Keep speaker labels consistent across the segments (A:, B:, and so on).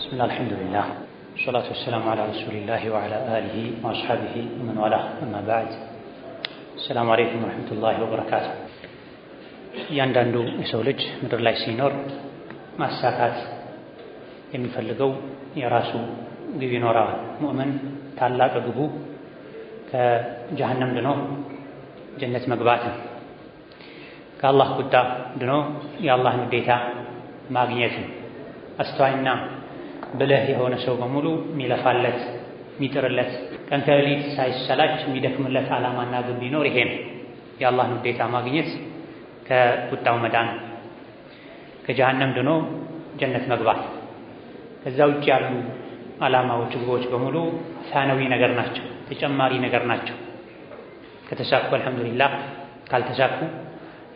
A: بسم الله الحمد لله والصلاة والسلام على رسول الله وعلى آله وأصحابه ومن والاه أما بعد السلام عليكم ورحمة الله وبركاته እያንዳንዱ የሰው ልጅ ምድር ላይ ሲኖር ማሳካት የሚፈልገው የራሱ ግብ ይኖረዋል። ሙእምን ታላቅ ግቡ ከጀሃነም ድኖ ጀነት መግባት ነው። ከአላህ ቁጣ ድኖ የአላህን ውዴታ ማግኘት ነው። አስተዋይና ብልህ የሆነ ሰው በሙሉ የሚለፋለት የሚጥርለት ቀን ከሌሊት ሳይሰላች የሚደክምለት ዓላማና ግብ ቢኖር ይሄ ነው። የአላህን ውዴታ ማግኘት፣ ከቁጣው መዳን፣ ከጀሃነም ድኖ ጀነት መግባት። ከዛ ውጭ ያሉ ዓላማዎች፣ ግቦች በሙሉ ሳነዊ ነገር ናቸው፣ ተጨማሪ ነገር ናቸው። ከተሳኩ አልሐምዱሊላህ፣ ካልተሳኩ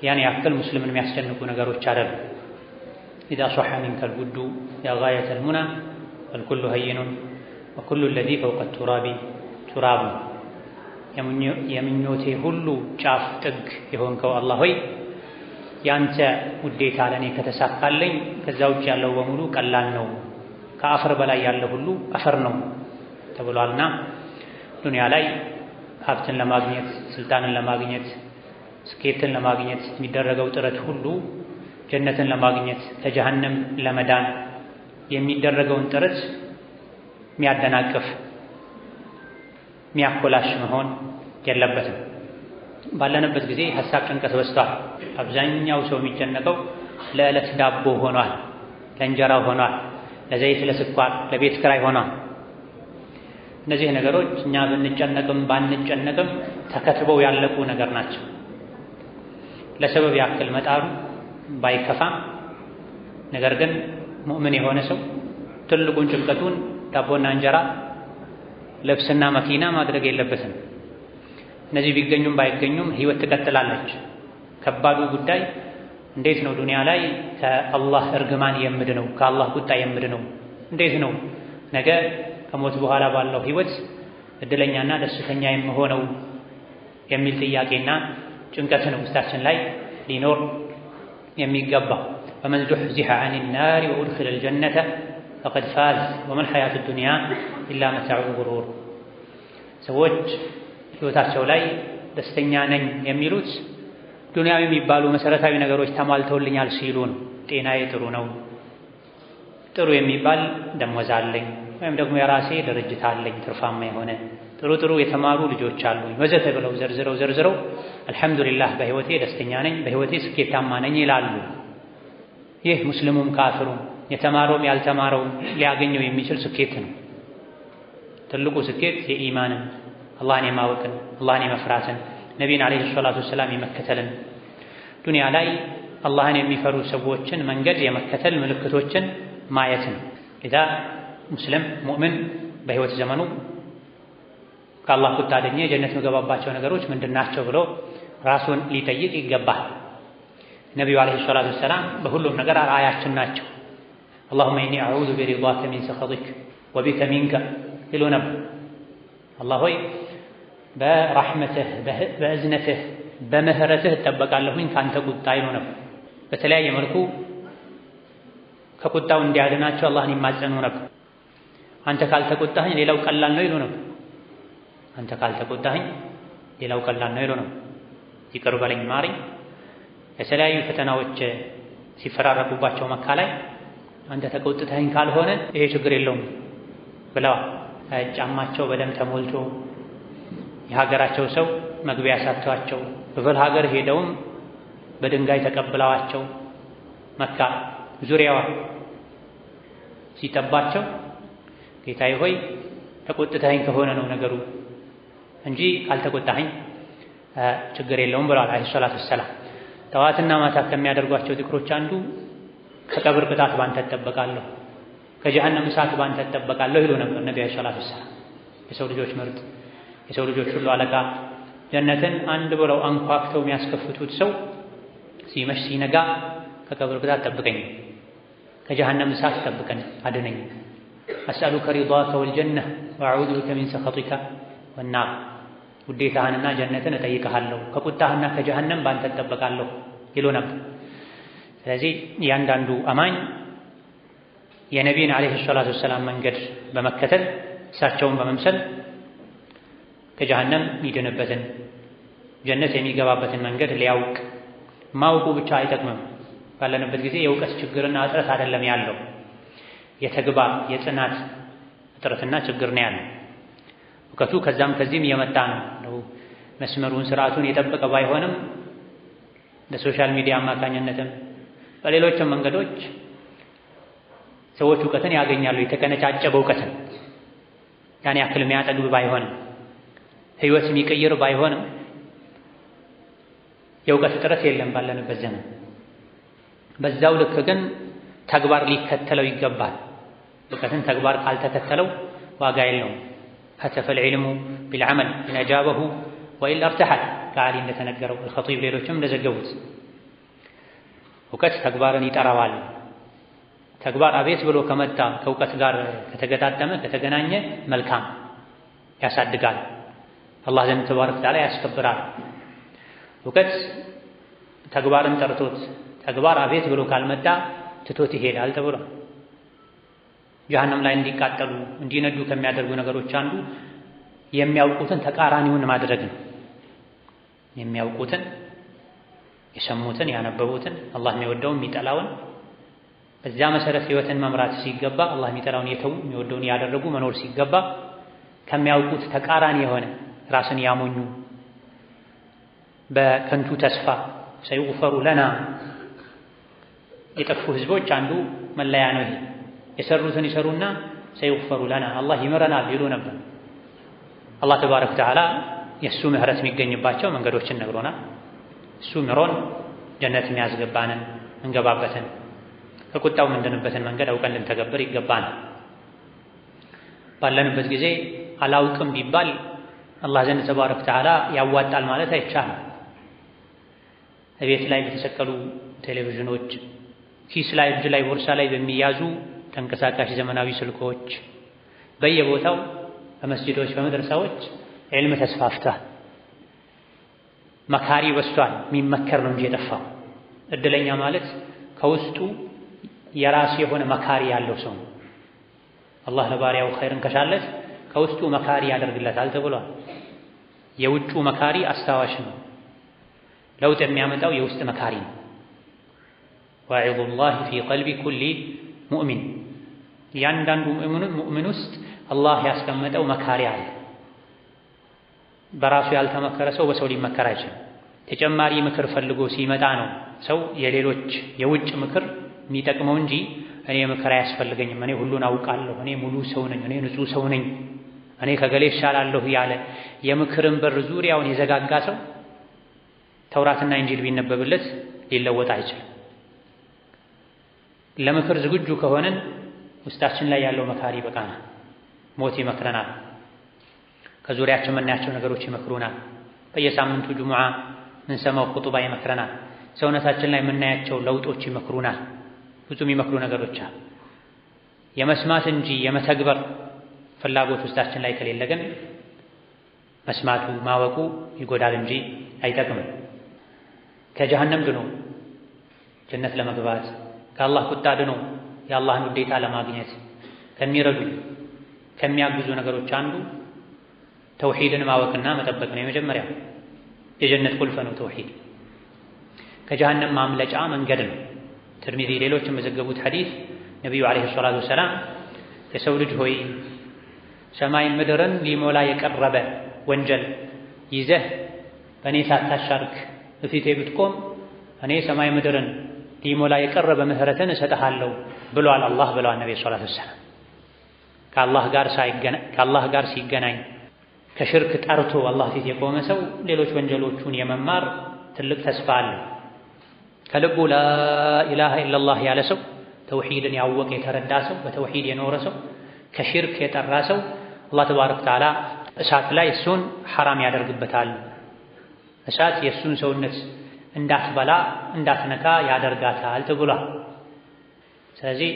A: ያን ያክል ሙስሊምን የሚያስጨንቁ ነገሮች አይደሉም። إذا صح منك الود يا غاية المنى فالكل هين وكل الذي فوق التراب تراب የምኞቴ ሁሉ ጫፍ ጥግ የሆንከው አላህ ሆይ ያንተ ውዴታ ለኔ ከተሳካለኝ ከዛ ውጭ ያለው በሙሉ ቀላል ነው፣ ከአፈር በላይ ያለው ሁሉ አፈር ነው ተብሏልና ዱንያ ላይ ሀብትን ለማግኘት፣ ስልጣንን ለማግኘት፣ ስኬትን ለማግኘት የሚደረገው ጥረት ሁሉ ጀነትን ለማግኘት ከጀሃነም ለመዳን የሚደረገውን ጥረት የሚያደናቅፍ የሚያኮላሽ መሆን የለበትም። ባለንበት ጊዜ ሀሳብ ጭንቀት በዝቷል። አብዛኛው ሰው የሚጨነቀው ለዕለት ዳቦ ሆኗል፣ ለእንጀራው ሆኗል፣ ለዘይት ለስኳር፣ ለቤት ኪራይ ሆኗል። እነዚህ ነገሮች እኛ ብንጨነቅም ባንጨነቅም ተከትበው ያለቁ ነገር ናቸው። ለሰበብ ያክል መጣሩ ባይከፋም ነገር ግን ሙእምን የሆነ ሰው ትልቁን ጭንቀቱን ዳቦና እንጀራ፣ ልብስና መኪና ማድረግ የለበትም። እነዚህ ቢገኙም ባይገኙም ህይወት ትቀጥላለች። ከባዱ ጉዳይ እንዴት ነው ዱንያ ላይ ከአላህ እርግማን የምድነው፣ ከአላህ ቁጣ የምድነው? እንዴት ነው ነገ ከሞት በኋላ ባለው ህይወት እድለኛና ደስተኛ የምሆነው የሚል ጥያቄና ጭንቀት ነው ውስጣችን ላይ ሊኖር የሚገባ። ፈመን ዙሕዚሐ ዐኒ ናሪ ወኡድኺለ አልጀነተ ፈቀድ ፋዝ ወመል ሐያቱ ዱንያ ኢላ መታዑል ጉሩር። ሰዎች ህይወታቸው ላይ ደስተኛ ነኝ የሚሉት ዱንያዊ የሚባሉ መሰረታዊ ነገሮች ተሟልተውልኛል ሲሉ ነው። ጤናዬ ጥሩ ነው፣ ጥሩ የሚባል ደሞዝ አለኝ፣ ወይም ደግሞ የራሴ ድርጅት አለኝ ትርፋማ የሆነ ጥሩ የተማሩ ልጆች አሉኝ ወዘተ ብለው ዘርዝረው አልሐምዱሊላህ በህይወቴ ደስተኛ ነኝ፣ በህይወቴ ስኬታማ ነኝ ይላሉ። ይህ ሙስሊሙም ካፍሩም የተማረውም ያልተማረውም ሊያገኘው የሚችል ስኬት ነው። ትልቁ ስኬት የኢማንን፣ አላህን የማወቅን፣ አላህን የመፍራትን፣ ነቢይን ዓለይሂ ሰላቱ ወሰላም የመከተልን፣ ዱንያ ላይ አላህን የሚፈሩ ሰዎችን መንገድ የመከተል ምልክቶችን ማየት ነው። ኢዛ ሙስሊም ሙእምን በህይወት ዘመኑ ከአላህ ቁጣ ድኜ ጀነት የምገባባቸው ነገሮች ምንድናቸው ብሎ ራሱን ሊጠይቅ ይገባል። ነቢዩ ዓለይሂ ሰላቱ ወሰላም በሁሉም ነገር አርአያችን ናቸው። አላሁመ ኢኒ አዑዙ ቢሪዳከ ሚን ሰኸጢክ ወቢከ ሚንከ ይሉ ነበር። አላህ ሆይ በረሕመትህ፣ በእዝነትህ፣ በምህረትህ እጠበቃለሁኝ ከአንተ ቁጣ ይሉ ነበር። በተለያየ መልኩ ከቁጣው እንዲያድናቸው አላህን ይማጸኑ ነበር። አንተ ካልተቆጣኸኝ ሌላው ቀላል ነው ይሉ ነበር። አንተ ካልተቆጣኸኝ ሌላው ቀላል ነው ይሉ ነበር። ይቅር በለኝ ማረኝ። የተለያዩ ፈተናዎች ሲፈራረቁባቸው መካ ላይ አንተ ተቆጥተኸኝ ካልሆነ ይሄ ችግር የለውም ብለዋል። ጫማቸው በደም ተሞልቶ የሀገራቸው ሰው መግቢያ ሳቷቸው በበል ሀገር ሄደውም በድንጋይ ተቀብለዋቸው መካ ዙሪያዋ ሲጠባቸው ጌታዬ ሆይ ተቆጥተኸኝ ከሆነ ነው ነገሩ እንጂ ካልተቆጣኸኝ ችግር የለውም ብለዋል ዓለይሂ ሰላቱ ወሰላም። ጠዋትና ማታ ከሚያደርጓቸው ዚክሮች አንዱ ከቀብር ቅጣት ባንተ እጠበቃለሁ፣ ከጀሃነም እሳት ባንተ እጠበቃለሁ ይሉ ነበር ነቢ ዓለይሂ ሰላቱ ወሰላም። የሰው ልጆች ምርጥ፣ የሰው ልጆች ሁሉ አለቃ፣ ጀነትን አንድ ብለው አንኳክተው የሚያስከፍቱት ሰው ሲመሽ ሲነጋ ከቀብር ቅጣት ጠብቀኝ፣ ከጀሃነም እሳት ጠብቀኝ፣ አድነኝ፣ አስአሉከ ሪዳከ ወልጀነህ ወአዑዙ ቢከ ሚን ሰኸጢከ ወናር፣ ውዴታህንና ጀነትን እጠይቅሃለሁ፣ ከቁጣህና ከጀሃነም ባንተ እጠበቃለሁ ይሉ ነበር። ስለዚህ እያንዳንዱ አማኝ የነቢይን ዓለይሂ ሰላቱ ወሰላም መንገድ በመከተል እሳቸውን በመምሰል ከጀሃነም የሚድንበትን ጀነት የሚገባበትን መንገድ ሊያውቅ። ማወቁ ብቻ አይጠቅምም። ባለንበት ጊዜ የእውቀት ችግርና እጥረት አይደለም ያለው፣ የተግባር የጽናት እጥረትና ችግር ነው ያለው። እውቀቱ ከዛም ከዚህም እየመጣ ነው። መስመሩን ስርዓቱን የጠበቀ ባይሆንም በሶሻል ሚዲያ አማካኝነትም በሌሎችም መንገዶች ሰዎች እውቀትን ያገኛሉ። የተቀነጫጨበ እውቀትን ያን ያክል የሚያጠግብ ባይሆንም ህይወት የሚቀይር ባይሆንም የእውቀት እጥረት የለም ባለንበት ዘመን። በዛው ልክ ግን ተግባር ሊከተለው ይገባል። እውቀትን ተግባር ካልተከተለው ዋጋ የለውም። ሀተፈል ዒልሙ ቢልዓመል ኢን አጃበሁ ወኢላ እርተሐል ከዓሊ እንደተነገረው አልኸጢብ ሌሎችም እንደዘገቡት እውቀት ተግባርን ይጠራዋል። ተግባር አቤት ብሎ ከመጣ ከእውቀት ጋር ከተገጣጠመ ከተገናኘ መልካም ያሳድጋል፣ አላህ ዘንድ ተባረከ ወተዓላ ያስከብራል። እውቀት ተግባርን ጠርቶት ተግባር አቤት ብሎ ካልመጣ ትቶት ይሄዳል ተብሏል። ጀሃነም ላይ እንዲቃጠሉ እንዲነዱ ከሚያደርጉ ነገሮች አንዱ የሚያውቁትን ተቃራኒውን ማድረግ ነው። የሚያውቁትን የሰሙትን ያነበቡትን አላህ የሚወደውን የሚጠላውን በዚያ መሰረት ህይወትን መምራት ሲገባ አላህ የሚጠላውን የተው የሚወደውን ያደረጉ መኖር ሲገባ ከሚያውቁት ተቃራኒ የሆነ ራስን ያሞኙ በከንቱ ተስፋ ሰይغፈሩ ለና የጠፉ ህዝቦች አንዱ መለያ ነው። ይሄ የሰሩትን ይሰሩና ሰይغፈሩ ለና አላህ ይምረናል ይሉ ነበር። አላህ ተባረከ ወተዓላ የእሱ ምህረት የሚገኝባቸው መንገዶችን ነግሮናል። እሱ ምሮን ጀነት የሚያስገባንን እንገባበትን ከቁጣው ምንድንበትን መንገድ አውቀን ልንተገብር ይገባናል። ባለንበት ጊዜ አላውቅም ቢባል አላህ ዘንድ ተባረከ ወተዓላ ያዋጣል ማለት አይቻልም። እቤት ላይ በተሰቀሉ ቴሌቪዥኖች፣ ኪስ ላይ፣ እጅ ላይ፣ ቦርሳ ላይ በሚያዙ ተንቀሳቃሽ ዘመናዊ ስልኮች፣ በየቦታው በመስጂዶች በመድረሳዎች ዒልም ተስፋፍቷል። መካሪ በስቷል። የሚመከር ነው እንጂ የጠፋው። እድለኛ ማለት ከውስጡ የራሱ የሆነ መካሪ ያለው ሰው ነው። አላህ ለባሪያው ኸይርን ከሻለት ከውስጡ መካሪ ያደርግለታል ተብሏል። የውጩ መካሪ አስታዋሽ ነው። ለውጥ የሚያመጣው የውስጥ መካሪ ነው። ዋዒዙላሂ ፊ ቀልቢ ኩሊ ሙእሚን፣ እያንዳንዱ ሙእሚን ውስጥ አላህ ያስቀመጠው መካሪ አለ። በራሱ ያልተመከረ ሰው በሰው ሊመከር አይችልም። ተጨማሪ ምክር ፈልጎ ሲመጣ ነው ሰው የሌሎች የውጭ ምክር የሚጠቅመው እንጂ እኔ ምክር አያስፈልገኝም፣ እኔ ሁሉን አውቃለሁ፣ እኔ ሙሉ ሰው ነኝ፣ እኔ ንጹህ ሰው ነኝ፣ እኔ ከገሌ እሻላለሁ ያለ የምክርን በር ዙሪያውን የዘጋጋ ሰው ተውራትና ኢንጂል ቢነበብለት ሊለወጥ አይችልም። ለምክር ዝግጁ ከሆነን ውስጣችን ላይ ያለው መካሪ ይበቃናል። ሞት ይመክረናል። ከዙሪያችን የምናያቸው ነገሮች ይመክሩናል። በየሳምንቱ ጁሙዓ ምንሰማው ኹጥባ ይመክረናል። ሰውነታችን ላይ የምናያቸው ለውጦች ይመክሩናል። ብዙ የሚመክሩ ነገሮች አሉ። የመስማት እንጂ የመተግበር ፍላጎት ውስጣችን ላይ ከሌለ ግን መስማቱ ማወቁ ይጎዳል እንጂ አይጠቅምም። ከጀሃነም ድኖ ጀነት ለመግባት ከአላህ ቁጣ ድኖ የአላህን ውዴታ ለማግኘት ከሚረዱ ከሚያግዙ ነገሮች አንዱ ተውሂድን ማወቅና መጠበቅ ነው። የመጀመሪያው የጀነት ቁልፍ ነው ተውሂድ። ከጀሃነም ማምለጫ መንገድ ነው። ትርሚዚ ሌሎችም የዘገቡት ሐዲስ ነቢዩ ዓለይሂ ሰላቱ ወሰላም የሰው ልጅ ሆይ ሰማይን ምድርን ሊሞላ የቀረበ ወንጀል ይዘህ በእኔ ሳታሻርክ በፊቴ ብትቆም እኔ ሰማይ ምድርን ሊሞላ የቀረበ ምህረትን እሰጥሃለሁ ብሏል አላህ ብለዋል ነቢዩ ሰለላሁ ዐለይሂ ወሰለም። ከአላህ ጋር ሲገናኝ ከሽርክ ጠርቶ አላህ ፊት የቆመ ሰው ሌሎች ወንጀሎቹን የመማር ትልቅ ተስፋ አለ። ከልቡ ላኢላሃ ኢለላህ ያለ ሰው፣ ተውሂድን ያወቀ የተረዳ ሰው፣ በተውሂድ የኖረ ሰው፣ ከሽርክ የጠራ ሰው አላህ ተባረከ ወተዓላ እሳት ላይ እሱን ሐራም ያደርግበታል። እሳት የእሱን ሰውነት እንዳትበላ እንዳትነካ ያደርጋታል ተብሏል። ስለዚህ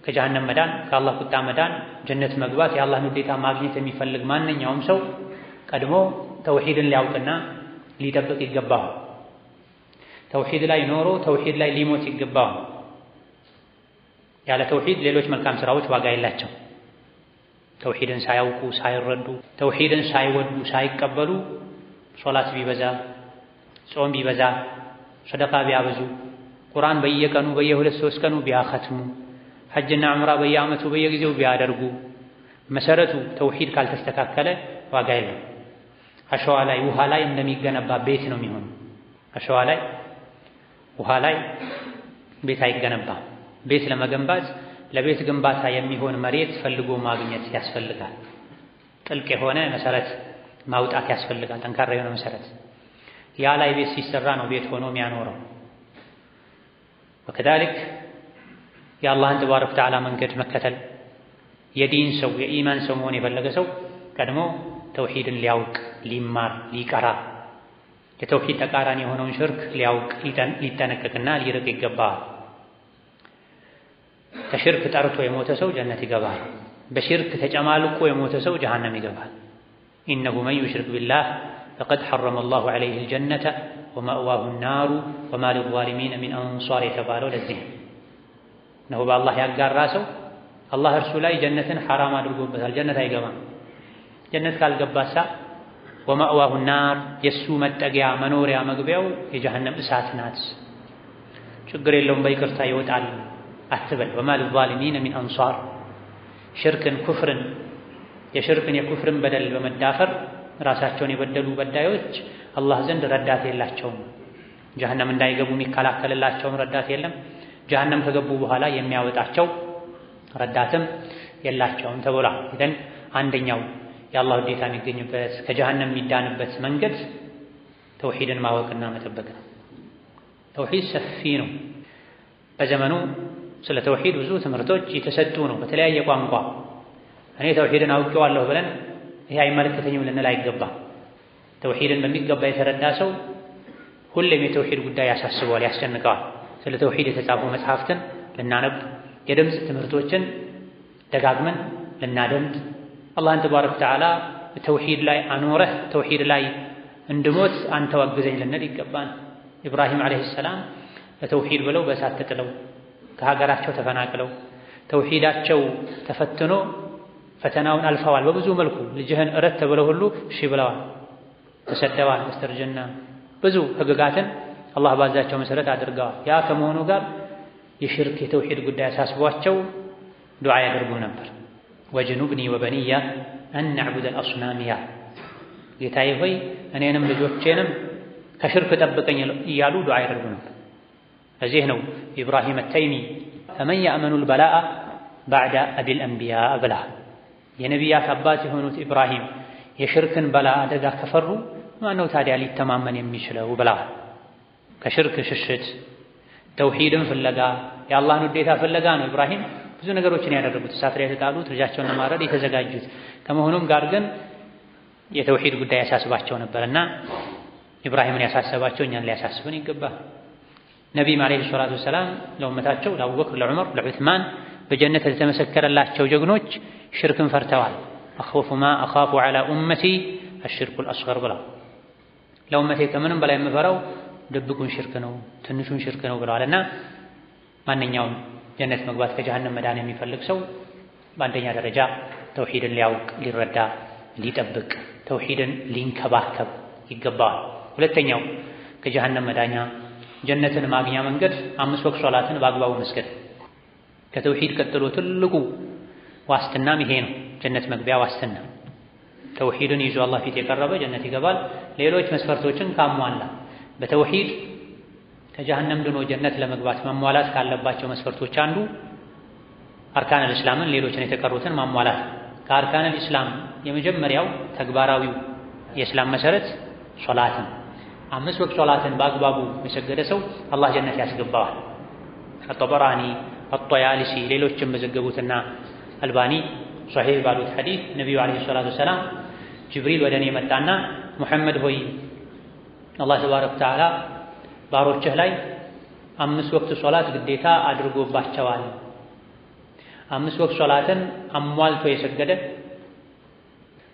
A: ከጀሃነም መዳን፣ ከአላህ ቁጣ መዳን፣ ጀነት መግባት፣ የአላህን ውዴታ ማግኘት የሚፈልግ ማንኛውም ሰው ቀድሞ ተውሂድን ሊያውቅና ሊጠብቅ ይገባው። ተውሂድ ላይ ኖሮ ተውሂድ ላይ ሊሞት ይገባው። ያለ ተውሂድ ሌሎች መልካም ስራዎች ዋጋ የላቸው። ተውሂድን ሳያውቁ ሳይረዱ፣ ተውሂድን ሳይወዱ ሳይቀበሉ ሶላት ቢበዛ፣ ጾም ቢበዛ፣ ሰደቃ ቢያበዙ፣ ቁርአን በየቀኑ በየሁለት ሶስት ቀኑ ቢያኸትሙ፣ ሐጅና ዑምራ በየዓመቱ በየጊዜው ቢያደርጉ መሰረቱ ተውሂድ ካልተስተካከለ ዋጋ የለም። አሸዋ ላይ ውሃ ላይ እንደሚገነባ ቤት ነው የሚሆነው። አሸዋ ላይ ውሃ ላይ ቤት አይገነባም። ቤት ለመገንባት ለቤት ግንባታ የሚሆን መሬት ፈልጎ ማግኘት ያስፈልጋል። ጥልቅ የሆነ መሰረት ማውጣት ያስፈልጋል። ጠንካራ የሆነ መሰረት ያ ላይ ቤት ሲሰራ ነው ቤት ሆኖ የሚያኖረው። ወከዛሊክ የአላህን ተባረከ ወተዓላ መንገድ መከተል የዲን ሰው የኢማን ሰው መሆን የፈለገ ሰው ቀድሞ ተውሂድን ሊያውቅ ሊማር ሊቀራ የተውሂድ ተቃራኒ የሆነውን ሽርክ ሊያውቅ ሊጠነቀቅና ሊርቅ ይገባል። ከሽርክ ጠርቶ የሞተ ሰው ጀነት ይገባል። በሽርክ ተጨማልቆ የሞተ ሰው ጀሃነም ይገባል። ኢነሁ መን ዩሽሪክ ቢላህ ፈቀድ ሐረመ አላሁ ዐለይሂ አልጀነተ ወመእዋሁ ናሩ ወማ ሊዛሊሚነ ሚን አንሷር የተባለው ለዚህ ነው። በአላህ ያጋራ ሰው አላህ እርሱ ላይ ጀነትን ሐራም አድርጎበታል። ጀነት አይገባም። ጀነት ካልገባሳ ወመእዋሁ ናር የሱ መጠጊያ መኖሪያ መግቢያው የጀሃነም እሳት ናት። ችግር የለውም በይቅርታ ይወጣል አትበል። ወማ ሊዛሊሚነ ሚን አንሷር ሽርክን ኩፍርን የሽርክን የኩፍርን በደል በመዳፈር ራሳቸውን የበደሉ በዳዮች አላህ ዘንድ ረዳት የላቸውም። ጀሃነም እንዳይገቡ የሚከላከልላቸውም ረዳት የለም። ጀሃነም ከገቡ በኋላ የሚያወጣቸው ረዳትም የላቸውም ተብሏል። ኢዘን አንደኛው የአላህ ውዴታ የሚገኝበት ከጀሃነም የሚዳንበት መንገድ ተውሂድን ማወቅና መጠበቅ ነው። ተውሂድ ሰፊ ነው። በዘመኑ ስለ ተውሂድ ብዙ ትምህርቶች የተሰጡ ነው በተለያየ ቋንቋ። እኔ ተውሂድን አውቄዋለሁ ብለን ይሄ አይመለከተኝም ልንል አይገባም። ተውሂድን በሚገባ የተረዳ ሰው ሁሌም የተውሂድ ጉዳይ ያሳስበዋል፣ ያስጨንቀዋል። ስለ ተውሂድ የተጻፉ መጽሐፍትን ልናነብ፣ የድምፅ ትምህርቶችን ደጋግመን ልናደምጥ፣ አላህን ተባረከ ወተዓላ ተውሂድ ላይ አኖረህ ተውሂድ ላይ እንድሞት አንተ አግዘኝ ልንል ይገባን። ኢብራሂም ዓለይሂ ሰላም ለተውሂድ ብለው በእሳት ተጥለው ከሀገራቸው ተፈናቅለው ተውሂዳቸው ተፈትኖ ፈተናውን አልፈዋል። በብዙ መልኩ ልጅህን እረት ተብለው ሁሉ እሺ ብለዋል። ተሰደዋል። በስተርጅና ብዙ ህግጋትን አላህ ባዛቸው መሰረት አድርገዋል። ያ ከመሆኑ ጋር የሽርክ የተውሂድ ጉዳይ አሳስቧቸው ዱዓ ያደርጉ ነበር። ወጅኑብኒ ወበኒያ አን ነዕቡደል አስናሚያ ጌታዬ ሆይ እኔንም ልጆቼንም ከሽርክ ጠብቀኝ እያሉ ዱዓ ያደርጉ ነበር። ለዚህ ነው ኢብራሂም አተይሚ ፈመን ያእመኑል በላአ ባዕደ አቢል አንቢያ ብላ የነቢያት አባት የሆኑት ኢብራሂም የሽርክን በላ አደጋ ከፈሩ ማነው ታዲያ ሊተማመን የሚችለው ብላ ከሽርክ ሽሽት ተውሂድን ፍለጋ የአላህን ውዴታ ፍለጋ ነው ኢብራሂም ብዙ ነገሮችን ያደረጉት። እሳት ላይ የተጣሉት ልጃቸውን ለማረድ የተዘጋጁት ከመሆኑም ጋር ግን የተውሂድ ጉዳይ ያሳስባቸው ነበርና ኢብራሂምን ያሳሰባቸው እኛን ሊያሳስብን ይገባል። ነቢይም ዓለይሂ ሰላቱ ወሰላም ለኡመታቸው ለአቡበክር፣ ለዑመር፣ ለዑስማን በጀነት የተመሰከረላቸው ጀግኖች ሽርክን ፈርተዋል። አኽወፉ ማ አኻፉ ዐላ ኡመቲ አሽርኩል አስገር ብላ ለኡመቴ ከምንም በላይ የምፈራው ድብቁን ሽርክ ነው ትንሹን ሽርክ ነው ብለዋልና ማንኛውም ጀነት መግባት ከጀሃነም መዳን የሚፈልግ ሰው በአንደኛ ደረጃ ተውሂድን ሊያውቅ ሊረዳ ሊጠብቅ ተውሂድን ሊንከባከብ ይገባዋል። ሁለተኛው ከጀሃነም መዳኛ ጀነትን ማግኛ መንገድ 5 ወቅት ሶላትን በአግባቡ መስገድ። ከተውሂድ ቀጥሎ ትልቁ ዋስትናም ይሄ ነው። ጀነት መግቢያ ዋስትና ተውሂድን ይዞ አላህ ፊት የቀረበ ጀነት ይገባል። ሌሎች መስፈርቶችን ካሟላ በተውሂድ ከጀሃነም ድኖ ጀነት ለመግባት መሟላት ካለባቸው መስፈርቶች አንዱ አርካነል እስላምን ሌሎችን የተቀሩትን ማሟላት። ከአርካነል እስላም የመጀመሪያው ተግባራዊው የእስላም መሰረት ሶላትን 5 ወቅት ሶላትን በአግባቡ የሰገደ ሰው አላህ ጀነት ያስገባዋል። አጠበራኒ አጠያሊሲ ሌሎችም በዘገቡትና አልባኒ ሶሒህ ባሉት ሐዲስ ነቢዩ ዓለይሂ ሰላቱ ወሰላም ጅብሪል ወደ እኔ መጣና ሙሐመድ ሆይ አላህ ተባረከ ወተዓላ ባሮችህ ላይ 5 ወቅት ሶላት ግዴታ አድርጎባቸዋል። 5 ወቅት ሶላትን አሟልቶ የሰገደ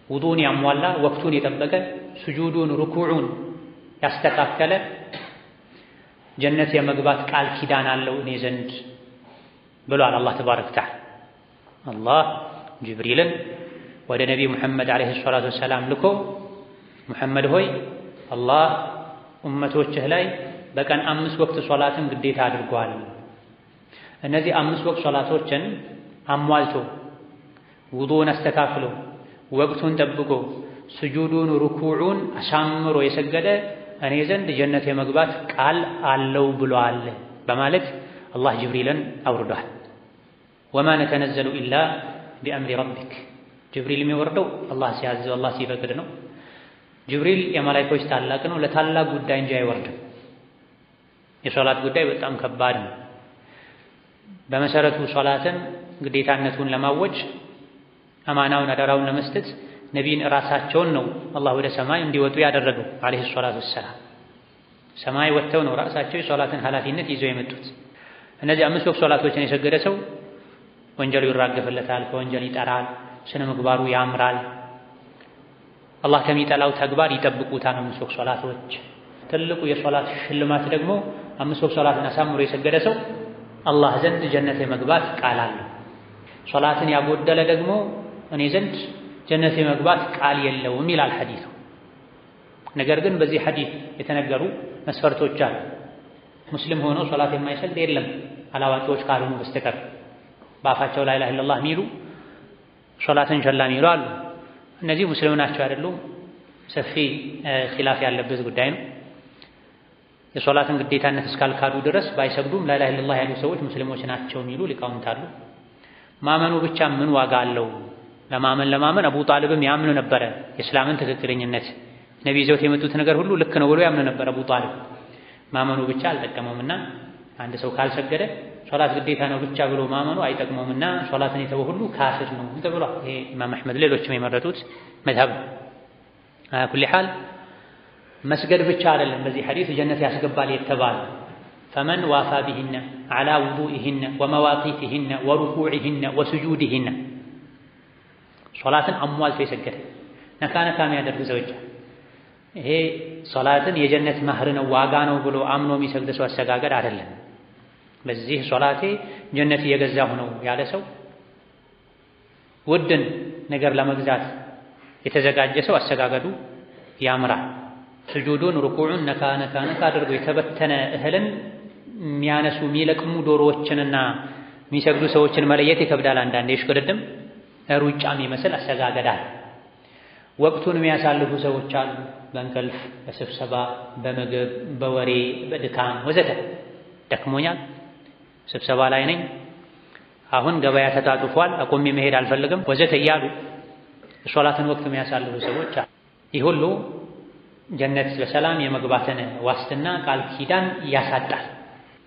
A: ውዱን ያሟላ ወቅቱን የጠበቀ ስጁዱን ሩኩዑን ያስተካከለ ጀነት የመግባት ቃል ኪዳን አለው እኔ ዘንድ ብሏል አላህ ተባረከ ወተዓላ። አላህ ጅብሪልን ወደ ነቢዩ ሙሐመድ ዓለይሂ ሰላቱ ወሰላም ልኮ ሙሐመድ ሆይ አላህ ኡመቶችህ ላይ በቀን 5 ወቅት ሶላትን ግዴታ አድርጓል። እነዚህ 5 ወቅት ሶላቶችን አሟልቶ ውዱእን አስተካክሎ ወቅቱን ጠብቆ ስጁዱን ሩኩዑን አሳምሮ የሰገደ እኔ ዘንድ ጀነት የመግባት ቃል አለው ብሏል በማለት አላህ ጅብሪልን አውርዷል። ወማ ነተነዘሉ ኢላ ቢአምሪ ረቢክ ጅብሪል የሚወርደው አላህ ሲያዘው አላህ ሲፈቅድ ነው። ጅብሪል የመላእክቶች ታላቅ ነው፣ ለታላቅ ጉዳይ እንጂ አይወርድም። የሶላት ጉዳይ በጣም ከባድ ነው። በመሰረቱ ሶላትን ግዴታነቱን ለማወጅ አማናውን አደራውን ለመስጠት ነቢይን ራሳቸውን ነው አላህ ወደ ሰማይ እንዲወጡ ያደረገው አለይሂ ሰላቱ ወሰላም። ሰማይ ወጥተው ነው ራሳቸው የሶላትን ኃላፊነት ይዘው የመጡት። እነዚህ 5 ወቅት ሶላቶችን የሰገደ ሰው ወንጀሉ ይራገፍለታል፣ ከወንጀል ይጠራል፣ ስነ ምግባሩ ያምራል። አላህ ከሚጠላው ተግባር ይጠብቁታል 5 ወቅት ሶላቶች። ትልቁ የሶላት ሽልማት ደግሞ 5 ወቅት ሶላትን አሳምሮ የሰገደ ሰው አላህ ዘንድ ጀነት የመግባት ቃል አለው። ሶላትን ያጎደለ ደግሞ እኔ ዘንድ ጀነት የመግባት ቃል የለውም ይላል ሐዲሱ። ነገር ግን በዚህ ሐዲስ የተነገሩ መስፈርቶች አሉ። ሙስሊም ሆኖ ሶላት የማይሰግድ የለም አላዋቂዎች ካልሆኑ በስተቀር። በአፋቸው ላ ኢላሃ ኢለላህ የሚሉ ሶላትን ቸላ የሚሉ አሉ። እነዚህ ሙስሊም ናቸው አይደሉም ሰፊ ኺላፍ ያለበት ጉዳይ ነው። የሶላትን ግዴታነት እስካልካዱ ድረስ ባይሰግዱም ላ ኢላሃ ኢለላህ ያሉ ሰዎች ሙስሊሞች ናቸው የሚሉ ሊቃውንት አሉ። ማመኑ ብቻ ምን ዋጋ አለው? ለማመን አቡ ጣልብም ያምኑ ነበረ የእስላምን ትክክለኝነት። ነቢ ይዘውት የመጡት ነገር ሁሉ ልክ ነው ብሎ ያምኑ ነበር አቡ ጣልብ። ማመኑ ብቻ አልጠቀመውምና አንድ ሰው ካልሰገደ ሶላት ግዴታ ነው ብቻ ብሎ ማመኑ አይጠቅመውምና ሶላትን የተወ ሁሉ ካፊር ነው ተብሏል። ይሄ ኢማም አሕመድ ሌሎችም የመረጡት መዝሀብ። ኩሊ ሐል መስገድ ብቻ አይደለም በዚህ ሐዲስ ጀነት ያስገባል የተባለ ፈመን ዋፋ ቢሂነ ዐላ ውዱኢሂነ ወመዋቂቲሂነ ወሩኩዒሂነ ወስጁዲሂነ ሶላትን አሟልቶ የሰገደ ነካ የሚያደርግ ሰዎች ይሄ ሶላትን የጀነት ማህር ነው ዋጋ ነው ብሎ አምኖ የሚሰግድ ሰው አሰጋገድ አይደለም። በዚህ ሶላቴ ጀነት እየገዛሁ ነው ያለ ሰው ውድን ነገር ለመግዛት የተዘጋጀ ሰው አሰጋገዱ ያምራል። ስጁዱን ሩኩዑን ነካ አድርጎ የተበተነ እህልን የሚያነሱ የሚለቅሙ ዶሮዎችንና የሚሰግዱ ሰዎችን መለየት ይከብዳል። አንዳንዴ ይሽቅድድም ሩጫ የሚመስል አሰጋገዳል። ወቅቱን የሚያሳልፉ ሰዎች አሉ። በእንቅልፍ፣ በስብሰባ፣ በምግብ፣ በወሬ፣ በድካም ወዘተ። ደክሞኛል፣ ስብሰባ ላይ ነኝ፣ አሁን ገበያ ተጣጥፏል፣ አቆሜ መሄድ አልፈልግም ወዘተ እያሉ የሶላትን ወቅት የሚያሳልፉ ሰዎች አሉ። ይህ ሁሉ ጀነት በሰላም የመግባትን ዋስትና ቃል ኪዳን ያሳጣል።